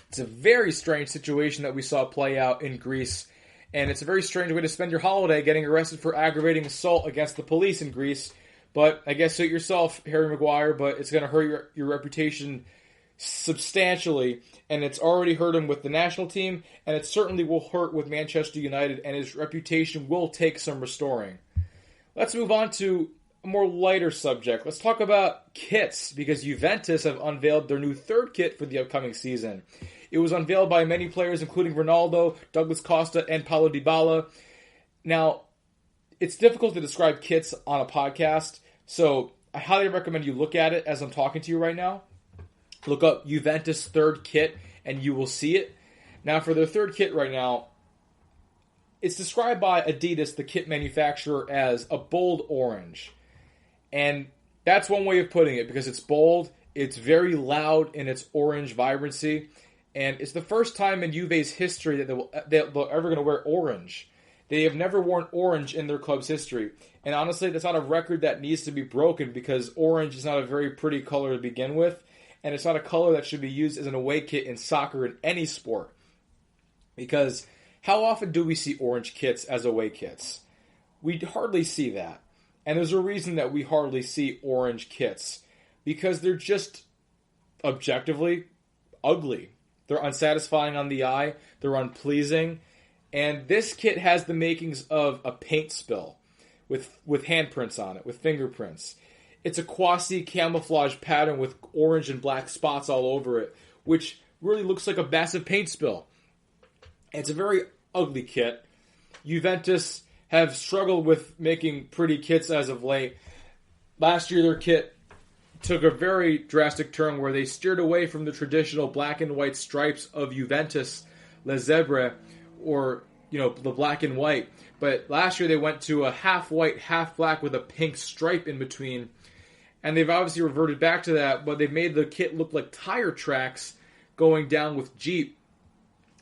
[SPEAKER 3] it's a very strange situation that we saw play out in Greece, and it's a very strange way to spend your holiday, getting arrested for aggravating assault against the police in Greece. But I guess suit yourself, Harry Maguire, but it's going to hurt your reputation substantially, and it's already hurt him with the national team, and it certainly will hurt with Manchester United, and his reputation will take some restoring. Let's move on to a more lighter subject. Let's talk about kits, because Juventus have unveiled their new third kit for the upcoming season. It was unveiled by many players, including Ronaldo, Douglas Costa, and Paulo Dybala. Now, it's difficult to describe kits on a podcast, so I highly recommend you look at it as I'm talking to you right now. Look up Juventus third kit, and you will see it. Now, for their third kit right now, it's described by Adidas, the kit manufacturer, as a bold orange. And that's one way of putting it, because it's bold, it's very loud in its orange vibrancy, and it's the first time in Juve's history that they're ever going to wear orange. They have never worn orange in their club's history. And honestly, that's not a record that needs to be broken, because orange is not a very pretty color to begin with, and it's not a color that should be used as an away kit in soccer in any sport. Because how often do we see orange kits as away kits? We hardly see that. And there's a reason that we hardly see orange kits, because they're just objectively ugly. They're unsatisfying on the eye, they're unpleasing, and this kit has the makings of a paint spill with handprints on it, with fingerprints. It's a quasi-camouflage pattern with orange and black spots all over it, which really looks like a massive paint spill. It's a very ugly kit. Juventus have struggled with making pretty kits as of late. Last year, their kit took a very drastic turn where they steered away from the traditional black and white stripes of Juventus, Les Zèbres, or, the black and white. But last year, they went to a half white, half black with a pink stripe in between. And they've obviously reverted back to that, but they've made the kit look like tire tracks going down with Jeep.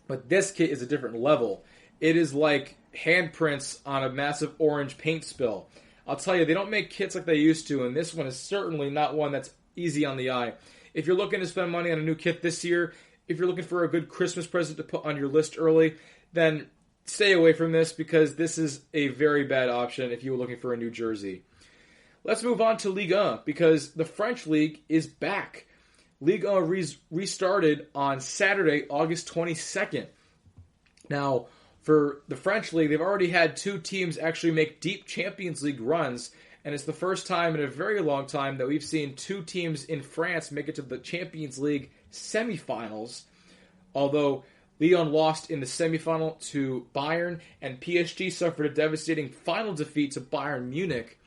[SPEAKER 3] But this kit is a different level. It is like handprints on a massive orange paint spill. I'll tell you, they don't make kits like they used to, and this one is certainly not one that's easy on the eye. If you're looking to spend money on a new kit this year, if you're looking for a good Christmas present to put on your list early, then stay away from this, because this is a very bad option if you were looking for a new jersey. Let's move on to Ligue 1, because the French League is back. Ligue 1 restarted on Saturday, August 22nd. Now, for the French League, they've already had 2 teams actually make deep Champions League runs, and it's the first time in a very long time that we've seen 2 teams in France make it to the Champions League semifinals, although Lyon lost in the semifinal to Bayern, and PSG suffered a devastating final defeat to Bayern Munich.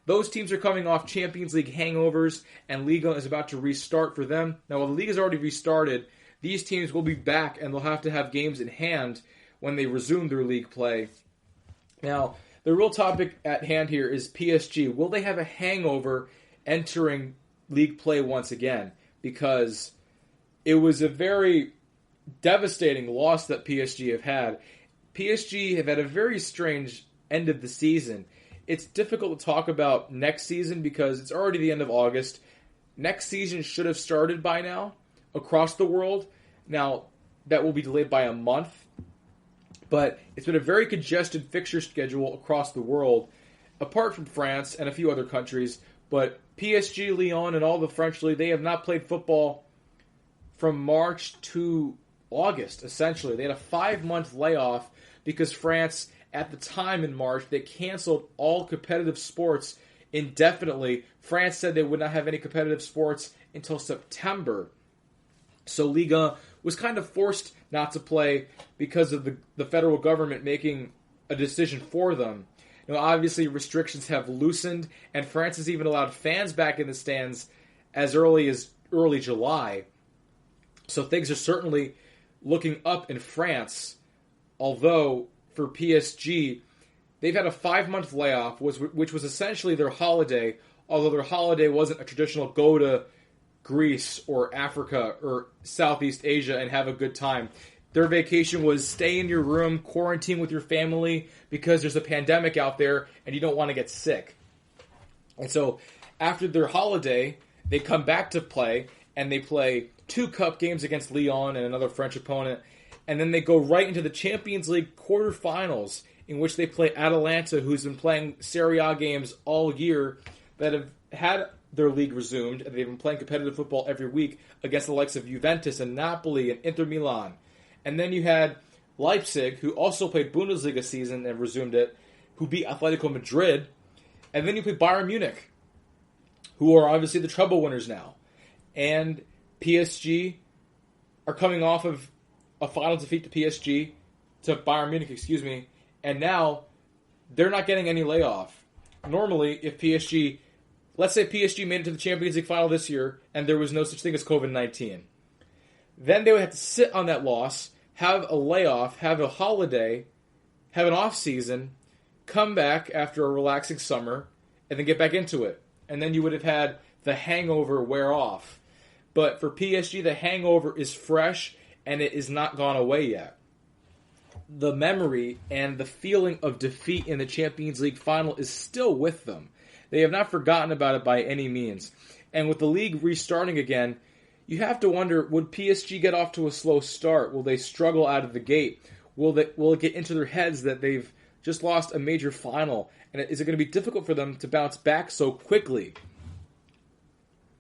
[SPEAKER 3] Those teams are coming off Champions League hangovers, and Liga is about to restart for them. Now, while the league has already restarted, these teams will be back, and they'll have to have games in hand when they resume their league play. Now, the real topic at hand here is PSG. Will they have a hangover entering league play once again? Because it was a very devastating loss that PSG have had. PSG have had a very strange end of the season. It's difficult to talk about next season because it's already the end of August. Next season should have started by now across the world. Now, that will be delayed by a month. But it's been a very congested fixture schedule across the world, apart from France and a few other countries. But PSG, Lyon, and all the French league, they have not played football from March to August, essentially. They had a 5-month layoff because France, at the time in March, they canceled all competitive sports indefinitely. France said they would not have any competitive sports until September. So Liga was kind of forced not to play because of the federal government making a decision for them. Now, obviously, restrictions have loosened, and France has even allowed fans back in the stands as early July. So things are certainly looking up in France, although for PSG, they've had a 5-month layoff, which was essentially their holiday, although their holiday wasn't a traditional go to Greece or Africa or Southeast Asia and have a good time. Their vacation was stay in your room, quarantine with your family because there's a pandemic out there and you don't want to get sick. And so after their holiday, they come back to play and they play 2 cup games against Lyon and another French opponent. And then they go right into the Champions League quarterfinals in which they play Atalanta, who's been playing Serie A games all year, that have had their league resumed, and they've been playing competitive football every week against the likes of Juventus and Napoli and Inter Milan. And then you had Leipzig, who also played Bundesliga season and resumed it, who beat Atletico Madrid. And then you play Bayern Munich, who are obviously the treble winners now. And PSG are coming off of a final defeat to Bayern Munich, and now they're not getting any layoff. Normally, if PSG, let's say PSG made it to the Champions League final this year, and there was no such thing as COVID-19, then they would have to sit on that loss, have a layoff, have a holiday, have an off-season, come back after a relaxing summer, and then get back into it. And then you would have had the hangover wear off. But for PSG, the hangover is fresh, and it is not gone away yet. The memory and the feeling of defeat in the Champions League final is still with them. They have not forgotten about it by any means. And with the league restarting again, you have to wonder, would PSG get off to a slow start? Will they struggle out of the gate? Will it get into their heads that they've just lost a major final? And is it going to be difficult for them to bounce back so quickly?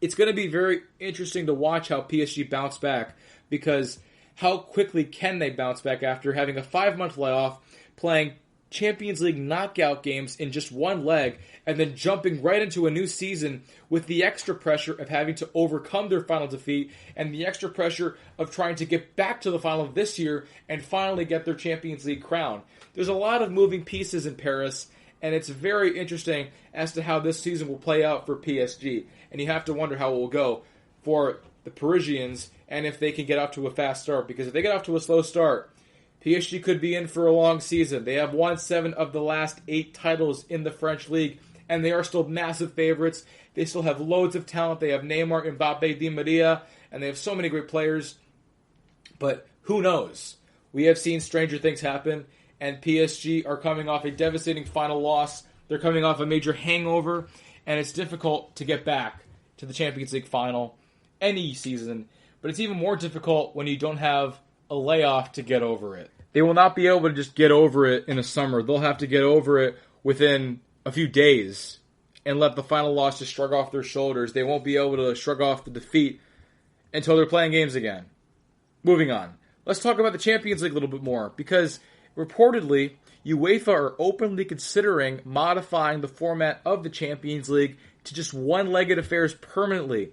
[SPEAKER 3] It's going to be very interesting to watch how PSG bounce back, because how quickly can they bounce back after having a 5-month layoff, playing Champions League knockout games in just one leg, and then jumping right into a new season with the extra pressure of having to overcome their final defeat and the extra pressure of trying to get back to the final of this year and finally get their Champions League crown. There's a lot of moving pieces in Paris, and it's very interesting as to how this season will play out for PSG. And you have to wonder how it will go for the Parisians and if they can get off to a fast start. Because if they get off to a slow start, PSG could be in for a long season. They have won 7 of the last 8 titles in the French league, and they are still massive favorites. They still have loads of talent. They have Neymar, Mbappe, Di Maria, and they have so many great players. But who knows? We have seen stranger things happen, and PSG are coming off a devastating final loss. They're coming off a major hangover, and it's difficult to get back to the Champions League final any season. But it's even more difficult when you don't have a layoff to get over it. They will not be able to just get over it in the summer. They'll have to get over it within a few days and let the final loss just shrug off their shoulders. They won't be able to shrug off the defeat until they're playing games again. Moving on. Let's talk about the Champions League a little bit more, because reportedly, UEFA are openly considering modifying the format of the Champions League to just one-legged affairs permanently.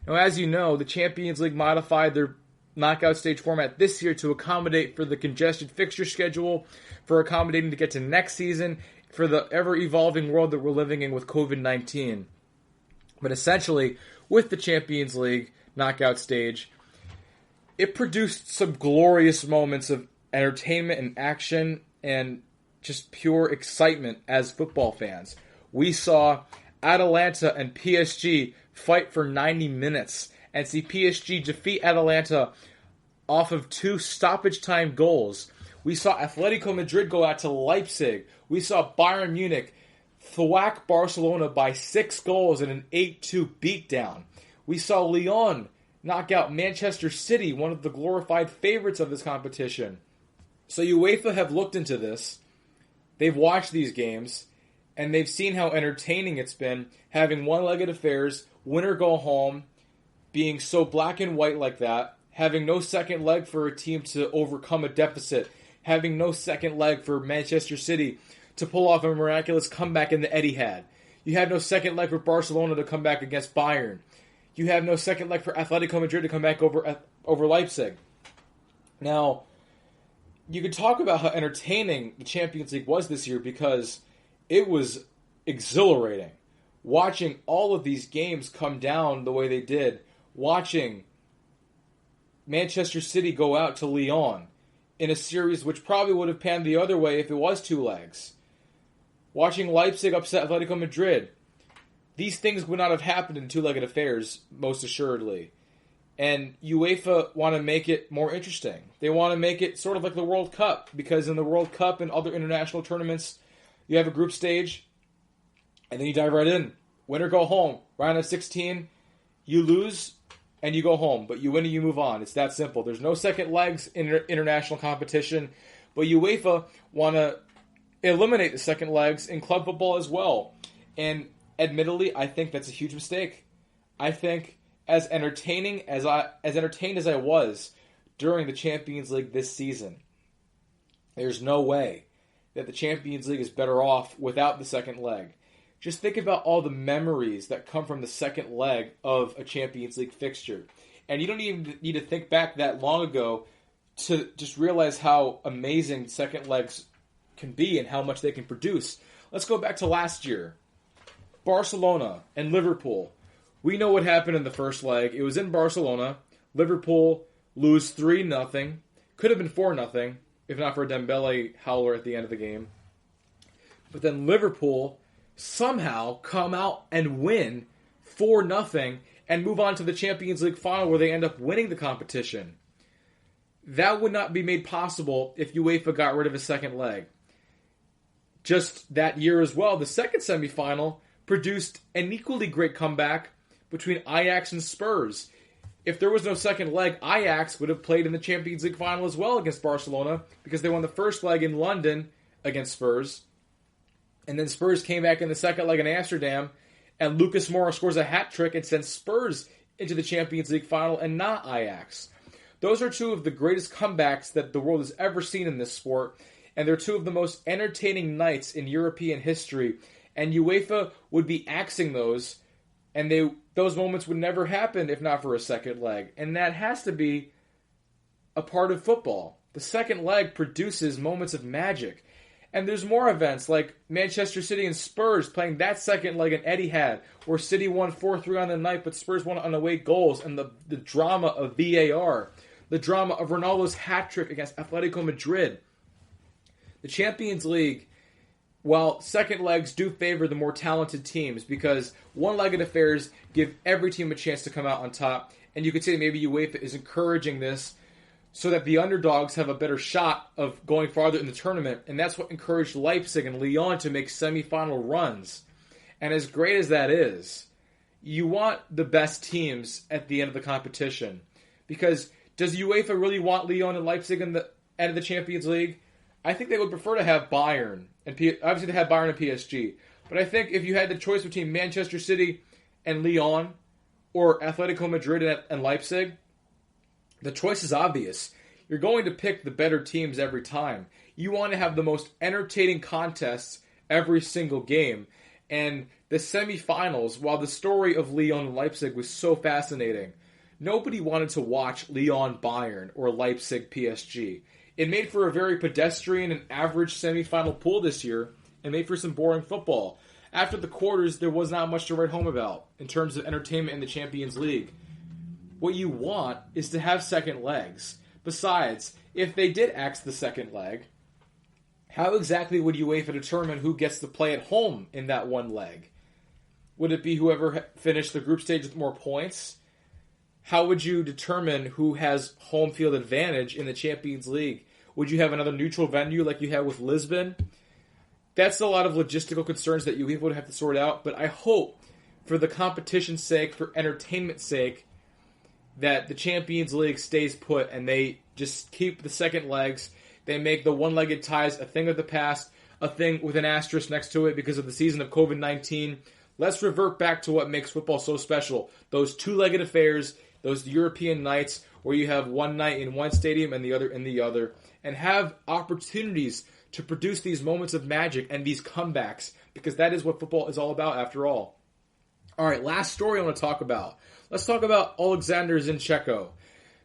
[SPEAKER 3] Now, as you know, the Champions League modified their knockout stage format this year to accommodate for the congested fixture schedule, for accommodating to get to next season, for the ever-evolving world that we're living in with COVID-19. But essentially, with the Champions League knockout stage, it produced some glorious moments of entertainment and action and just pure excitement as football fans. We saw Atalanta and PSG fight for 90 minutes and see PSG defeat Atalanta off of 2 stoppage time goals. We saw Atletico Madrid go out to Leipzig. We saw Bayern Munich thwack Barcelona by 6 goals in an 8-2 beatdown. We saw Lyon knock out Manchester City, one of the glorified favorites of this competition. So UEFA have looked into this. They've watched these games, and they've seen how entertaining it's been, having one-legged affairs, win or go home, being so black and white like that, having no second leg for a team to overcome a deficit, having no second leg for Manchester City to pull off a miraculous comeback in the Etihad. You have no second leg for Barcelona to come back against Bayern. You have no second leg for Atletico Madrid to come back over Leipzig. Now, you could talk about how entertaining the Champions League was this year because it was exhilarating. Watching all of these games come down the way they did. Watching Manchester City go out to Lyon in a series which probably would have panned the other way if it was 2 legs. Watching Leipzig upset Atletico Madrid. These things would not have happened in 2-legged affairs, most assuredly. And UEFA want to make it more interesting. They want to make it sort of like the World Cup, because in the World Cup and other international tournaments, you have a group stage, and then you dive right in. Win or go home. Round of 16, you lose, and you go home. But you win and you move on. It's that simple. There's no second legs in international competition, but UEFA want to eliminate the second legs in club football as well. And admittedly, I think that's a huge mistake. I think as entertained as I was during the Champions League this season, there's no way that the Champions League is better off without the second leg. Just think about all the memories that come from the second leg of a Champions League fixture. And you don't even need to think back that long ago to just realize how amazing second legs can be and how much they can produce. Let's go back to last year. Barcelona and Liverpool. We know what happened in the first leg. It was in Barcelona. Liverpool lose 3-0. Could have been 4-0 if not for a Dembele howler at the end of the game. But then Liverpool somehow come out and win 4-0 and move on to the Champions League final where they end up winning the competition. That would not be made possible if UEFA got rid of a second leg. Just that year as well, the second semifinal produced an equally great comeback between Ajax and Spurs. If there was no second leg, Ajax would have played in the Champions League final as well against Barcelona because they won the first leg in London against Spurs. And then Spurs came back in the second leg in Amsterdam, and Lucas Moura scores a hat-trick and sends Spurs into the Champions League final and not Ajax. Those are 2 of the greatest comebacks that the world has ever seen in this sport, and they're 2 of the most entertaining nights in European history. And UEFA would be axing those, and those moments would never happen if not for a second leg. And that has to be a part of football. The second leg produces moments of magic. And there's more events like Manchester City and Spurs playing that second leg in Etihad, where City won 4-3 on the night, but Spurs won on away goals, and the drama of VAR, the drama of Ronaldo's hat-trick against Atletico Madrid. The Champions League, while second legs do favor the more talented teams because one-legged affairs give every team a chance to come out on top, and you could say maybe UEFA is encouraging this so that the underdogs have a better shot of going farther in the tournament, and that's what encouraged Leipzig and Lyon to make semifinal runs. And as great as that is, you want the best teams at the end of the competition. Because does UEFA really want Lyon and Leipzig in the end of the Champions League? I think they would prefer to have Bayern. And obviously they have Bayern and PSG. But I think if you had the choice between Manchester City and Lyon or Atletico Madrid and Leipzig, the choice is obvious. You're going to pick the better teams every time. You want to have the most entertaining contests every single game. And the semifinals, while the story of Lyon and Leipzig was so fascinating, nobody wanted to watch Lyon Bayern or Leipzig PSG. It made for a very pedestrian and average semifinal pool this year, and made for some boring football. After the quarters, there was not much to write home about in terms of entertainment in the Champions League. What you want is to have second legs. Besides, if they did axe the second leg, how exactly would UEFA determine who gets to play at home in that one leg? Would it be whoever finished the group stage with more points? How would you determine who has home field advantage in the Champions League? Would you have another neutral venue like you have with Lisbon? That's a lot of logistical concerns that UEFA would have to sort out, but I hope, for the competition's sake, for entertainment's sake, that the Champions League stays put and they just keep the second legs. They make the one-legged ties a thing of the past, a thing with an asterisk next to it because of the season of COVID-19. Let's revert back to what makes football so special. Those two-legged affairs, those European nights where you have one night in one stadium and the other in the other, and have opportunities to produce these moments of magic and these comebacks, because that is what football is all about after all. All right, last story I want to talk about. Let's talk about Alexander Zinchenko,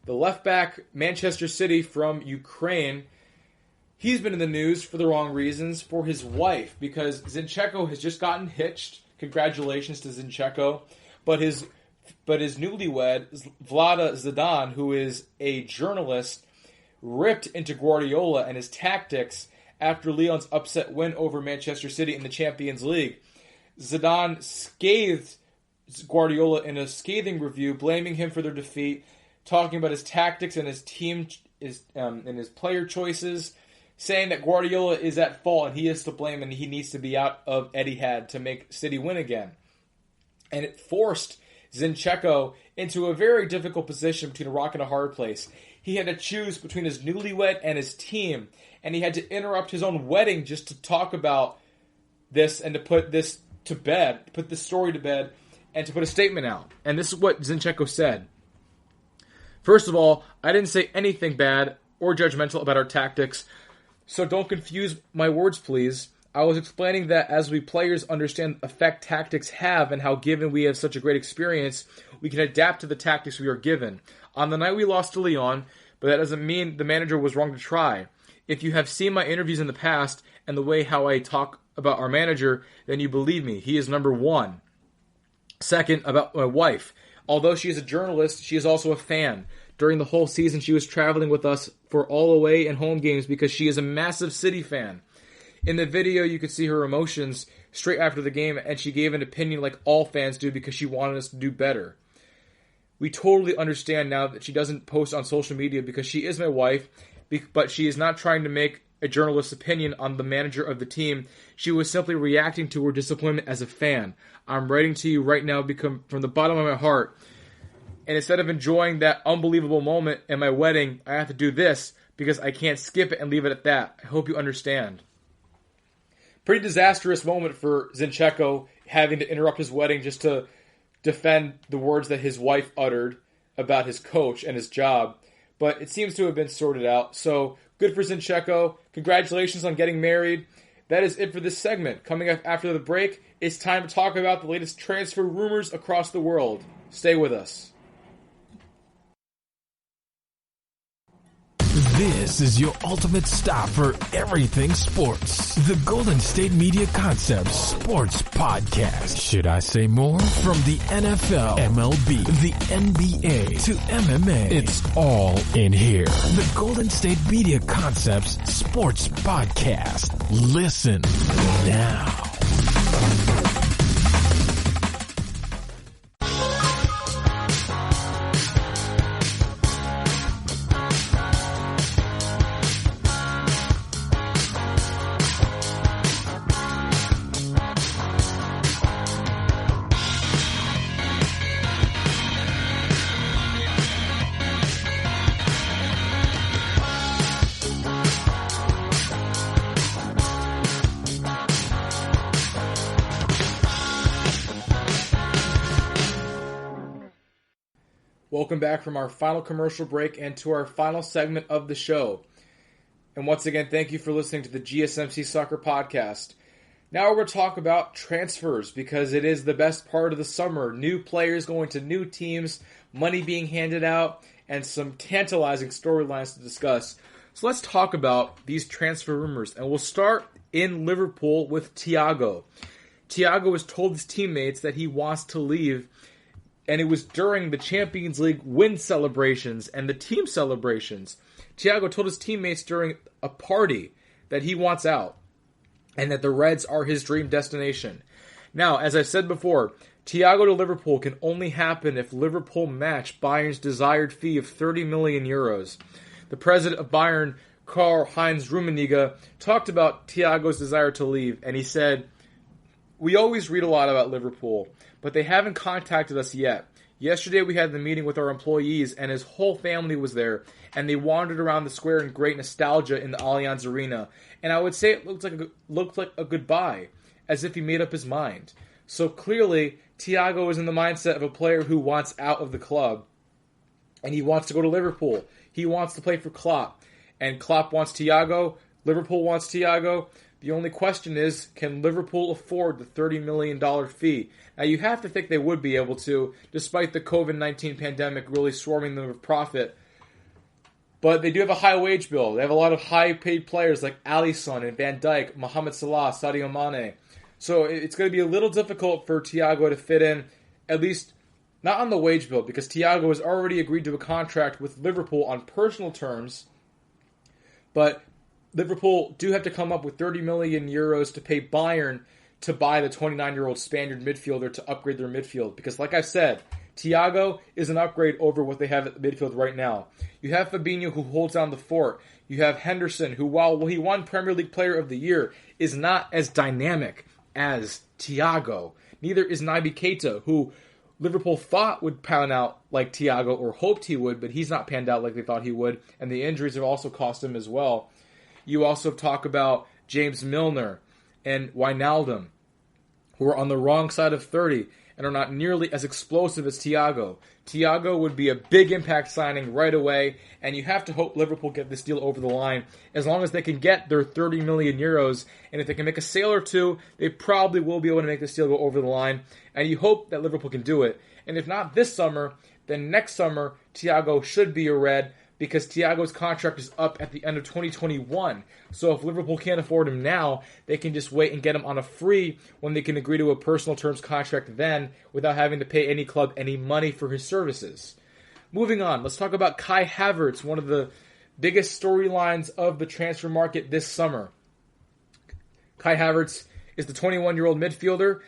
[SPEAKER 3] the left back, Manchester City from Ukraine. He's been in the news for the wrong reasons, for his wife, because Zinchenko has just gotten hitched. Congratulations to Zinchenko. But his newlywed, Vlada Zidane, who is a journalist, ripped into Guardiola and his tactics after Lyon's upset win over Manchester City in the Champions League. Zidane scathed Guardiola in a scathing review, blaming him for their defeat, talking about his tactics and his team and his player choices, saying that Guardiola is at fault and he is to blame and he needs to be out of Etihad to make City win again. And it forced Zinchenko into a very difficult position between a rock and a hard place. He had to choose between his newlywed and his team, and he had to interrupt his own wedding just to talk about this and to put this to bed, put this story to bed, and to put a statement out. And this is what Zinchenko said. First of all, I didn't say anything bad or judgmental about our tactics, so don't confuse my words, please. I was explaining that as we players understand the effect tactics have and how, given we have such a great experience, we can adapt to the tactics we are given. On the night we lost to Lyon, but that doesn't mean the manager was wrong to try. If you have seen my interviews in the past and the way how I talk about our manager, then you believe me. He is number one. Second, about my wife. Although she is a journalist, she is also a fan. During the whole season, she was traveling with us for all away and home games because she is a massive City fan. In the video, you could see her emotions straight after the game, and she gave an opinion like all fans do because she wanted us to do better. We totally understand now that she doesn't post on social media because she is my wife, but she is not trying to make a journalist's opinion on the manager of the team. She was simply reacting to her disappointment as a fan. I'm writing to you right now from the bottom of my heart. And instead of enjoying that unbelievable moment in my wedding, I have to do this because I can't skip it and leave it at that. I hope you understand. Pretty disastrous moment for Zinchenko, having to interrupt his wedding just to defend the words that his wife uttered about his coach and his job. But it seems to have been sorted out. So good for Zinchenko. Congratulations on getting married. That is it for this segment. Coming up after the break, it's time to talk about the latest transfer rumors across the world. Stay with us.
[SPEAKER 1] This is your ultimate stop for everything sports. The Golden State Media Concepts Sports Podcast. Should I say more? From the NFL, MLB, the NBA to MMA, it's all in here. The Golden State Media Concepts Sports Podcast. Listen now.
[SPEAKER 3] Welcome back from our final commercial break and to our final segment of the show. And once again, thank you for listening to the GSMC Soccer Podcast. Now we're going to talk about transfers because it is the best part of the summer. New players going to new teams, money being handed out, and some tantalizing storylines to discuss. So let's talk about these transfer rumors, and we'll start in Liverpool with Thiago. Thiago has told his teammates that he wants to leave, and it was during the Champions League win celebrations and the team celebrations. Thiago told his teammates during a party that he wants out and that the Reds are his dream destination. Now, as I've said before, Thiago to Liverpool can only happen if Liverpool match Bayern's desired fee of 30 million euros. The president of Bayern, Karl-Heinz Rummenigge, talked about Thiago's desire to leave, and he said, "We always read a lot about Liverpool, but they haven't contacted us yet. Yesterday we had the meeting with our employees, and his whole family was there, and they wandered around the square in great nostalgia in the Allianz Arena. And I would say it looked like a goodbye, as if he made up his mind." So clearly, Thiago is in the mindset of a player who wants out of the club, and he wants to go to Liverpool. He wants to play for Klopp, and Klopp wants Thiago. Liverpool wants Thiago. The only question is, can Liverpool afford the $30 million fee? Now, you have to think they would be able to, despite the COVID-19 pandemic really swarming them with profit. But they do have a high wage bill. They have a lot of high-paid players like Alisson and Van Dijk, Mohamed Salah, Sadio Mane. So it's going to be a little difficult for Thiago to fit in, at least not on the wage bill, because Thiago has already agreed to a contract with Liverpool on personal terms. But Liverpool do have to come up with 30 million euros to pay Bayern to buy the 29-year-old Spaniard midfielder to upgrade their midfield. Because like I said, Thiago is an upgrade over what they have at the midfield right now. You have Fabinho, who holds down the fort. You have Henderson, who, while he won Premier League Player of the Year, is not as dynamic as Thiago. Neither is Naby Keita, who Liverpool thought would pan out like Thiago, or hoped he would, but he's not panned out like they thought he would, and the injuries have also cost him as well. You also talk about James Milner and Wijnaldum, who are on the wrong side of 30 and are not nearly as explosive as Thiago. Thiago would be a big impact signing right away, and you have to hope Liverpool get this deal over the line as long as they can get their 30 million euros, and if they can make a sale or two, they probably will be able to make this deal go over the line, and you hope that Liverpool can do it. And if not this summer, then next summer, Thiago should be a Red, because Thiago's contract is up at the end of 2021. So if Liverpool can't afford him now, they can just wait and get him on a free when they can agree to a personal terms contract then without having to pay any club any money for his services. Moving on, let's talk about Kai Havertz, one of the biggest storylines of the transfer market this summer. Kai Havertz is the 21-year-old midfielder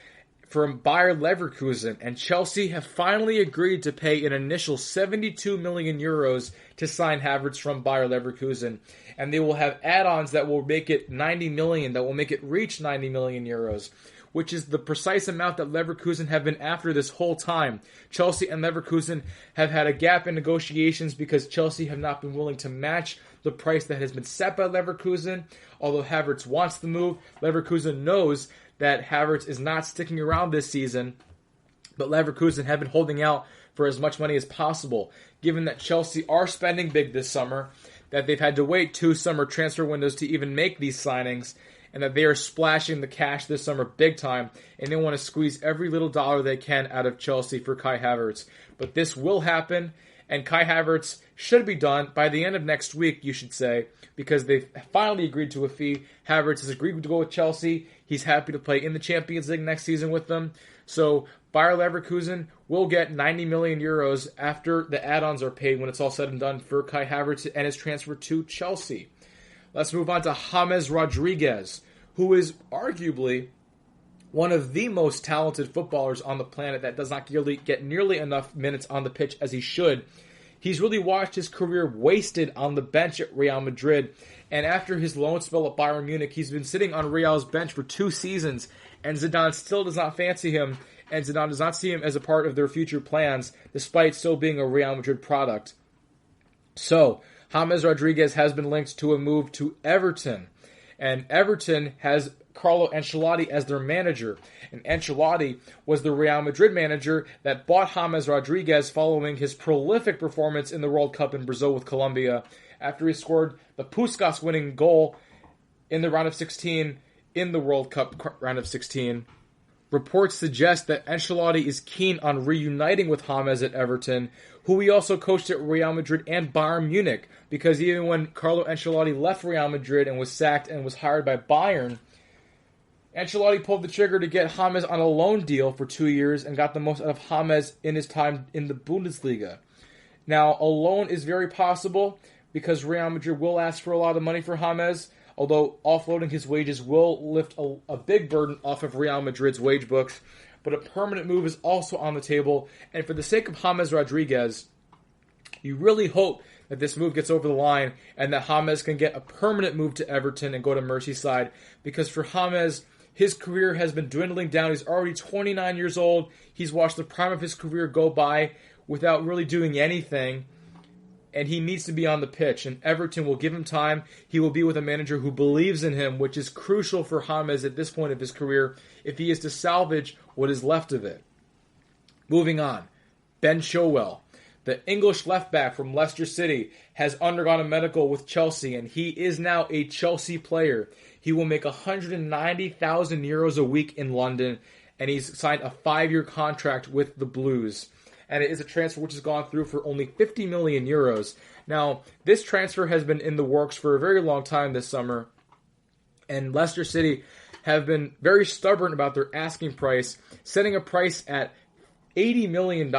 [SPEAKER 3] from Bayer Leverkusen, and Chelsea have finally agreed to pay an initial 72 million euros to sign Havertz from Bayer Leverkusen, and they will have add-ons that will make it 90 million, that will make it reach 90 million euros, which is the precise amount that Leverkusen have been after this whole time. Chelsea and Leverkusen have had a gap in negotiations because Chelsea have not been willing to match the price that has been set by Leverkusen. Although Havertz wants the move, Leverkusen knows that Havertz is not sticking around this season, but Leverkusen have been holding out for as much money as possible, given that Chelsea are spending big this summer, that they've had to wait 2 summer transfer windows to even make these signings, and that they are splashing the cash this summer big time, and they want to squeeze every little dollar they can out of Chelsea for Kai Havertz. But this will happen, and Kai Havertz should be done by the end of next week, you should say, because they've finally agreed to a fee. Havertz has agreed to go with Chelsea. He's happy to play in the Champions League next season with them. So Bayer Leverkusen will get 90 million euros after the add-ons are paid when it's all said and done for Kai Havertz and his transfer to Chelsea. Let's move on to James Rodriguez, who is arguably one of the most talented footballers on the planet that does not get nearly enough minutes on the pitch as he should. He's really watched his career wasted on the bench at Real Madrid, and after his loan spell at Bayern Munich, he's been sitting on Real's bench for 2 seasons, and Zidane still does not fancy him, and Zidane does not see him as a part of their future plans, despite still being a Real Madrid product. So, James Rodriguez has been linked to a move to Everton, and Everton has Carlo Ancelotti as their manager. And Ancelotti was the Real Madrid manager that bought James Rodriguez following his prolific performance in the World Cup in Brazil with Colombia, after he scored the Puskás winning goal in the round of 16 in the World Cup round of 16. Reports suggest that Ancelotti is keen on reuniting with James at Everton, who he also coached at Real Madrid and Bayern Munich, because even when Carlo Ancelotti left Real Madrid and was sacked and was hired by Bayern, Ancelotti pulled the trigger to get James on a loan deal for 2 years and got the most out of James in his time in the Bundesliga. Now, a loan is very possible because Real Madrid will ask for a lot of money for James, although offloading his wages will lift a big burden off of Real Madrid's wage books. But a permanent move is also on the table. And for the sake of James Rodriguez, you really hope that this move gets over the line and that James can get a permanent move to Everton and go to Merseyside. Because for James, his career has been dwindling down. He's already 29 years old. He's watched the prime of his career go by without really doing anything. And he needs to be on the pitch, and Everton will give him time. He will be with a manager who believes in him, which is crucial for James at this point of his career if he is to salvage what is left of it. Moving on, Ben Chilwell, the English left-back from Leicester City, has undergone a medical with Chelsea, and he is now a Chelsea player. He will make €190,000 a week in London, and he's signed a 5-year contract with the Blues. And it is a transfer which has gone through for only €50 million. Now, this transfer has been in the works for a very long time this summer, and Leicester City have been very stubborn about their asking price, setting a price at $80 million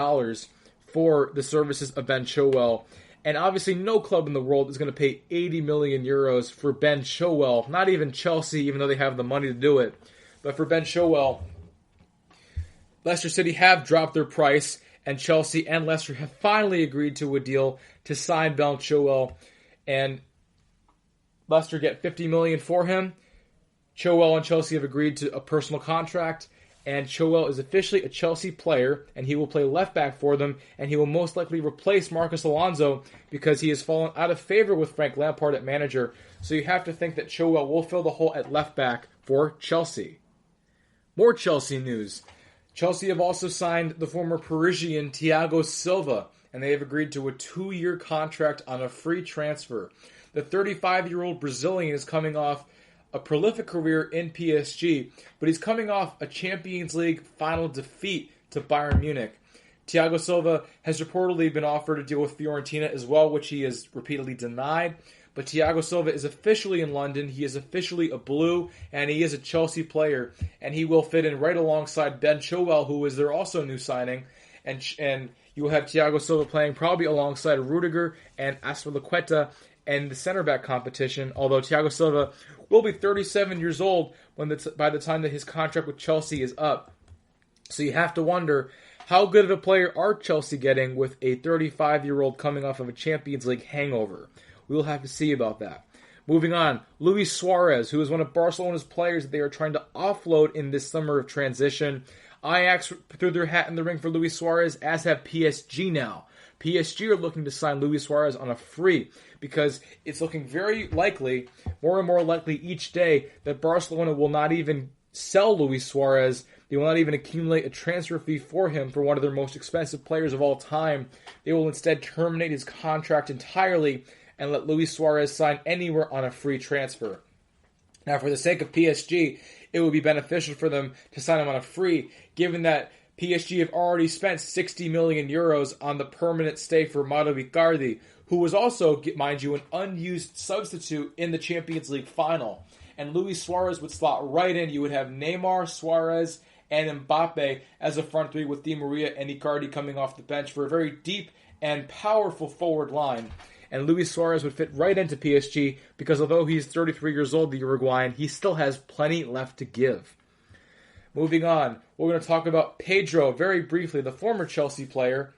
[SPEAKER 3] for the services of Ben Chilwell. And obviously no club in the world is going to pay €80 million for Ben Chilwell, not even Chelsea, even though they have the money to do it. But for Ben Chilwell, Leicester City have dropped their price, and Chelsea and Leicester have finally agreed to a deal to sign Ben Chilwell, and Leicester get $50 million for him. Chilwell and Chelsea have agreed to a personal contract, and Chilwell is officially a Chelsea player, and he will play left back for them, and he will most likely replace Marcos Alonso because he has fallen out of favor with Frank Lampard at manager. So you have to think that Chilwell will fill the hole at left back for Chelsea. More Chelsea news. Chelsea have also signed the former Parisian Thiago Silva, and they have agreed to a 2-year contract on a free transfer. The 35-year-old Brazilian is coming off a prolific career in PSG, but he's coming off a Champions League final defeat to Bayern Munich. Thiago Silva has reportedly been offered a deal with Fiorentina as well, which he has repeatedly denied. But Thiago Silva is officially in London, he is officially a Blue, and he is a Chelsea player. And he will fit in right alongside Ben Chilwell, who is their also new signing. And you will have Thiago Silva playing probably alongside Rudiger and Azpilicueta and the center back competition, although Thiago Silva will be 37 years old by the time that his contract with Chelsea is up. So you have to wonder, how good of a player are Chelsea getting with a 35-year-old coming off of a Champions League hangover? We will have to see about that. Moving on, Luis Suarez, who is one of Barcelona's players that they are trying to offload in this summer of transition. Ajax threw their hat in the ring for Luis Suarez, as have PSG now. PSG are looking to sign Luis Suarez on a free because it's looking very likely, more and more likely each day, that Barcelona will not even sell Luis Suarez. They will not even accumulate a transfer fee for him for one of their most expensive players of all time. They will instead terminate his contract entirely and let Luis Suarez sign anywhere on a free transfer. Now, for the sake of PSG, it would be beneficial for them to sign him on a free, given that PSG have already spent €60 million on the permanent stay for Mauro Icardi, who was also, mind you, an unused substitute in the Champions League final. And Luis Suarez would slot right in. You would have Neymar, Suarez, and Mbappe as a front three with Di Maria and Icardi coming off the bench for a very deep and powerful forward line. And Luis Suarez would fit right into PSG because although he's 33 years old, the Uruguayan, he still has plenty left to give. Moving on, we're going to talk about Pedro very briefly, the former Chelsea player.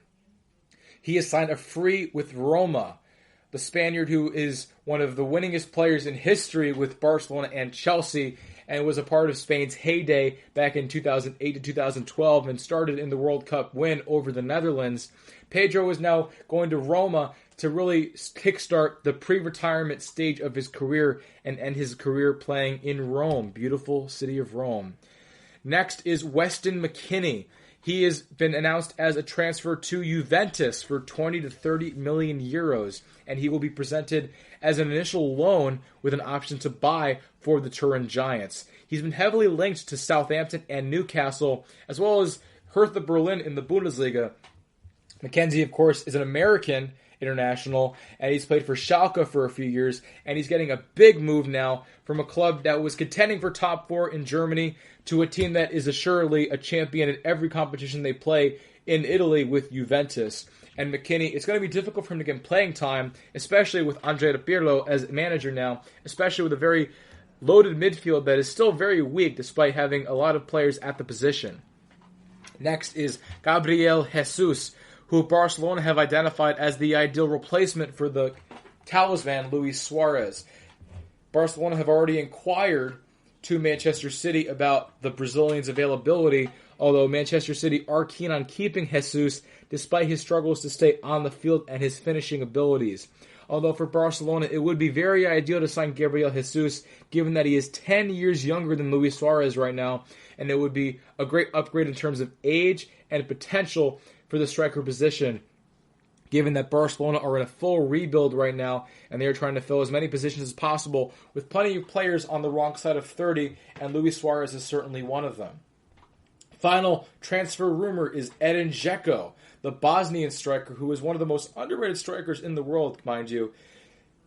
[SPEAKER 3] He has signed a free with Roma. The Spaniard, who is one of the winningest players in history with Barcelona and Chelsea, and was a part of Spain's heyday back in 2008 to 2012 and started in the World Cup win over the Netherlands. Pedro is now going to Roma to really kickstart the pre-retirement stage of his career and end his career playing in Rome, beautiful city of Rome. Next is Weston McKennie. He has been announced as a transfer to Juventus for 20 to 30 million euros, and he will be presented as an initial loan with an option to buy for the Turin Giants. He's been heavily linked to Southampton and Newcastle, as well as Hertha Berlin in the Bundesliga. McKenzie, of course, is an American international, and he's played for Schalke for a few years, and he's getting a big move now from a club that was contending for top 4 in Germany to a team that is assuredly a champion in every competition they play in Italy with Juventus. And McKennie, it's going to be difficult for him to get playing time, especially with Andrea Pirlo as manager now, especially with a very loaded midfield that is still very weak despite having a lot of players at the position. Next is Gabriel Jesus, who Barcelona have identified as the ideal replacement for the talisman Luis Suarez. Barcelona have already inquired to Manchester City about the Brazilian's availability, although Manchester City are keen on keeping Jesus despite his struggles to stay on the field and his finishing abilities. Although for Barcelona, it would be very ideal to sign Gabriel Jesus, given that he is 10 years younger than Luis Suarez right now, and it would be a great upgrade in terms of age and potential for the striker position, given that Barcelona are in a full rebuild right now, and they are trying to fill as many positions as possible with plenty of players on the wrong side of 30, and Luis Suarez is certainly one of them. Final transfer rumor is Edin Dzeko, the Bosnian striker who is one of the most underrated strikers in the world, mind you.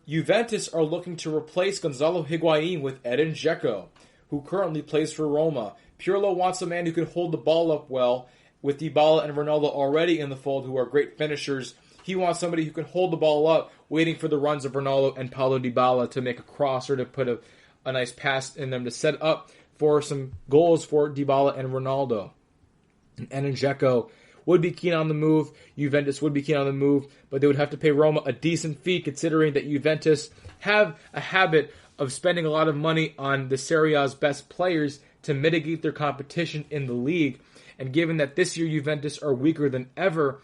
[SPEAKER 3] Juventus are looking to replace Gonzalo Higuain with Edin Dzeko, who currently plays for Roma. Pirlo wants a man who can hold the ball up well, with Dybala and Ronaldo already in the fold, who are great finishers. He wants somebody who can hold the ball up, waiting for the runs of Ronaldo and Paulo Dybala to make a cross or to put a nice pass in them to set up for some goals for Dybala and Ronaldo. And Dzeko would be keen on the move. Juventus would be keen on the move, but they would have to pay Roma a decent fee, considering that Juventus have a habit of spending a lot of money on the Serie A's best players to mitigate their competition in the league. And given that this year Juventus are weaker than ever,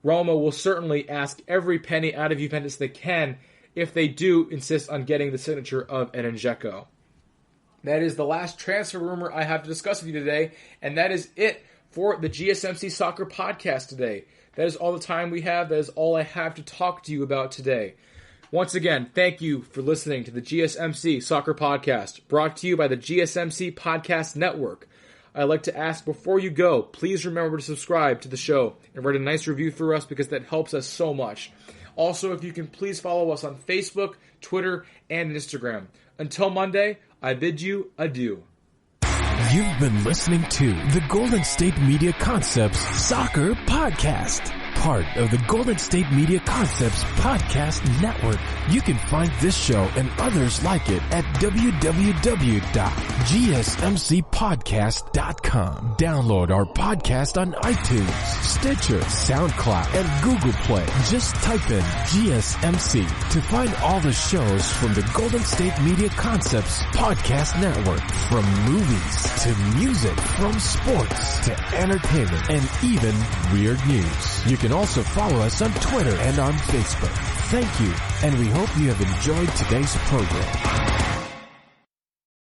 [SPEAKER 3] Roma will certainly ask every penny out of Juventus they can if they do insist on getting the signature of Edin Dzeko. That is the last transfer rumor I have to discuss with you today, and that is it for the GSMC Soccer Podcast today. That is all the time we have. That is all I have to talk to you about today. Once again, thank you for listening to the GSMC Soccer Podcast, brought to you by the GSMC Podcast Network. I'd like to ask before you go, please remember to subscribe to the show and write a nice review for us because that helps us so much. Also, if you can please follow us on Facebook, Twitter, and Instagram. Until Monday, I bid you adieu.
[SPEAKER 1] You've been listening to the Golden State Media Concepts Soccer Podcast, part of the Golden State Media Concepts Podcast Network. You can find this show and others like it at www.gsmcpodcast.com. Download our podcast on iTunes, Stitcher, SoundCloud, and Google Play. Just type in GSMC to find all the shows from the Golden State Media Concepts Podcast Network, from movies to music, from sports to entertainment, and even weird news. You can also follow us on Twitter and on Facebook. Thank you, and we hope you have enjoyed today's program.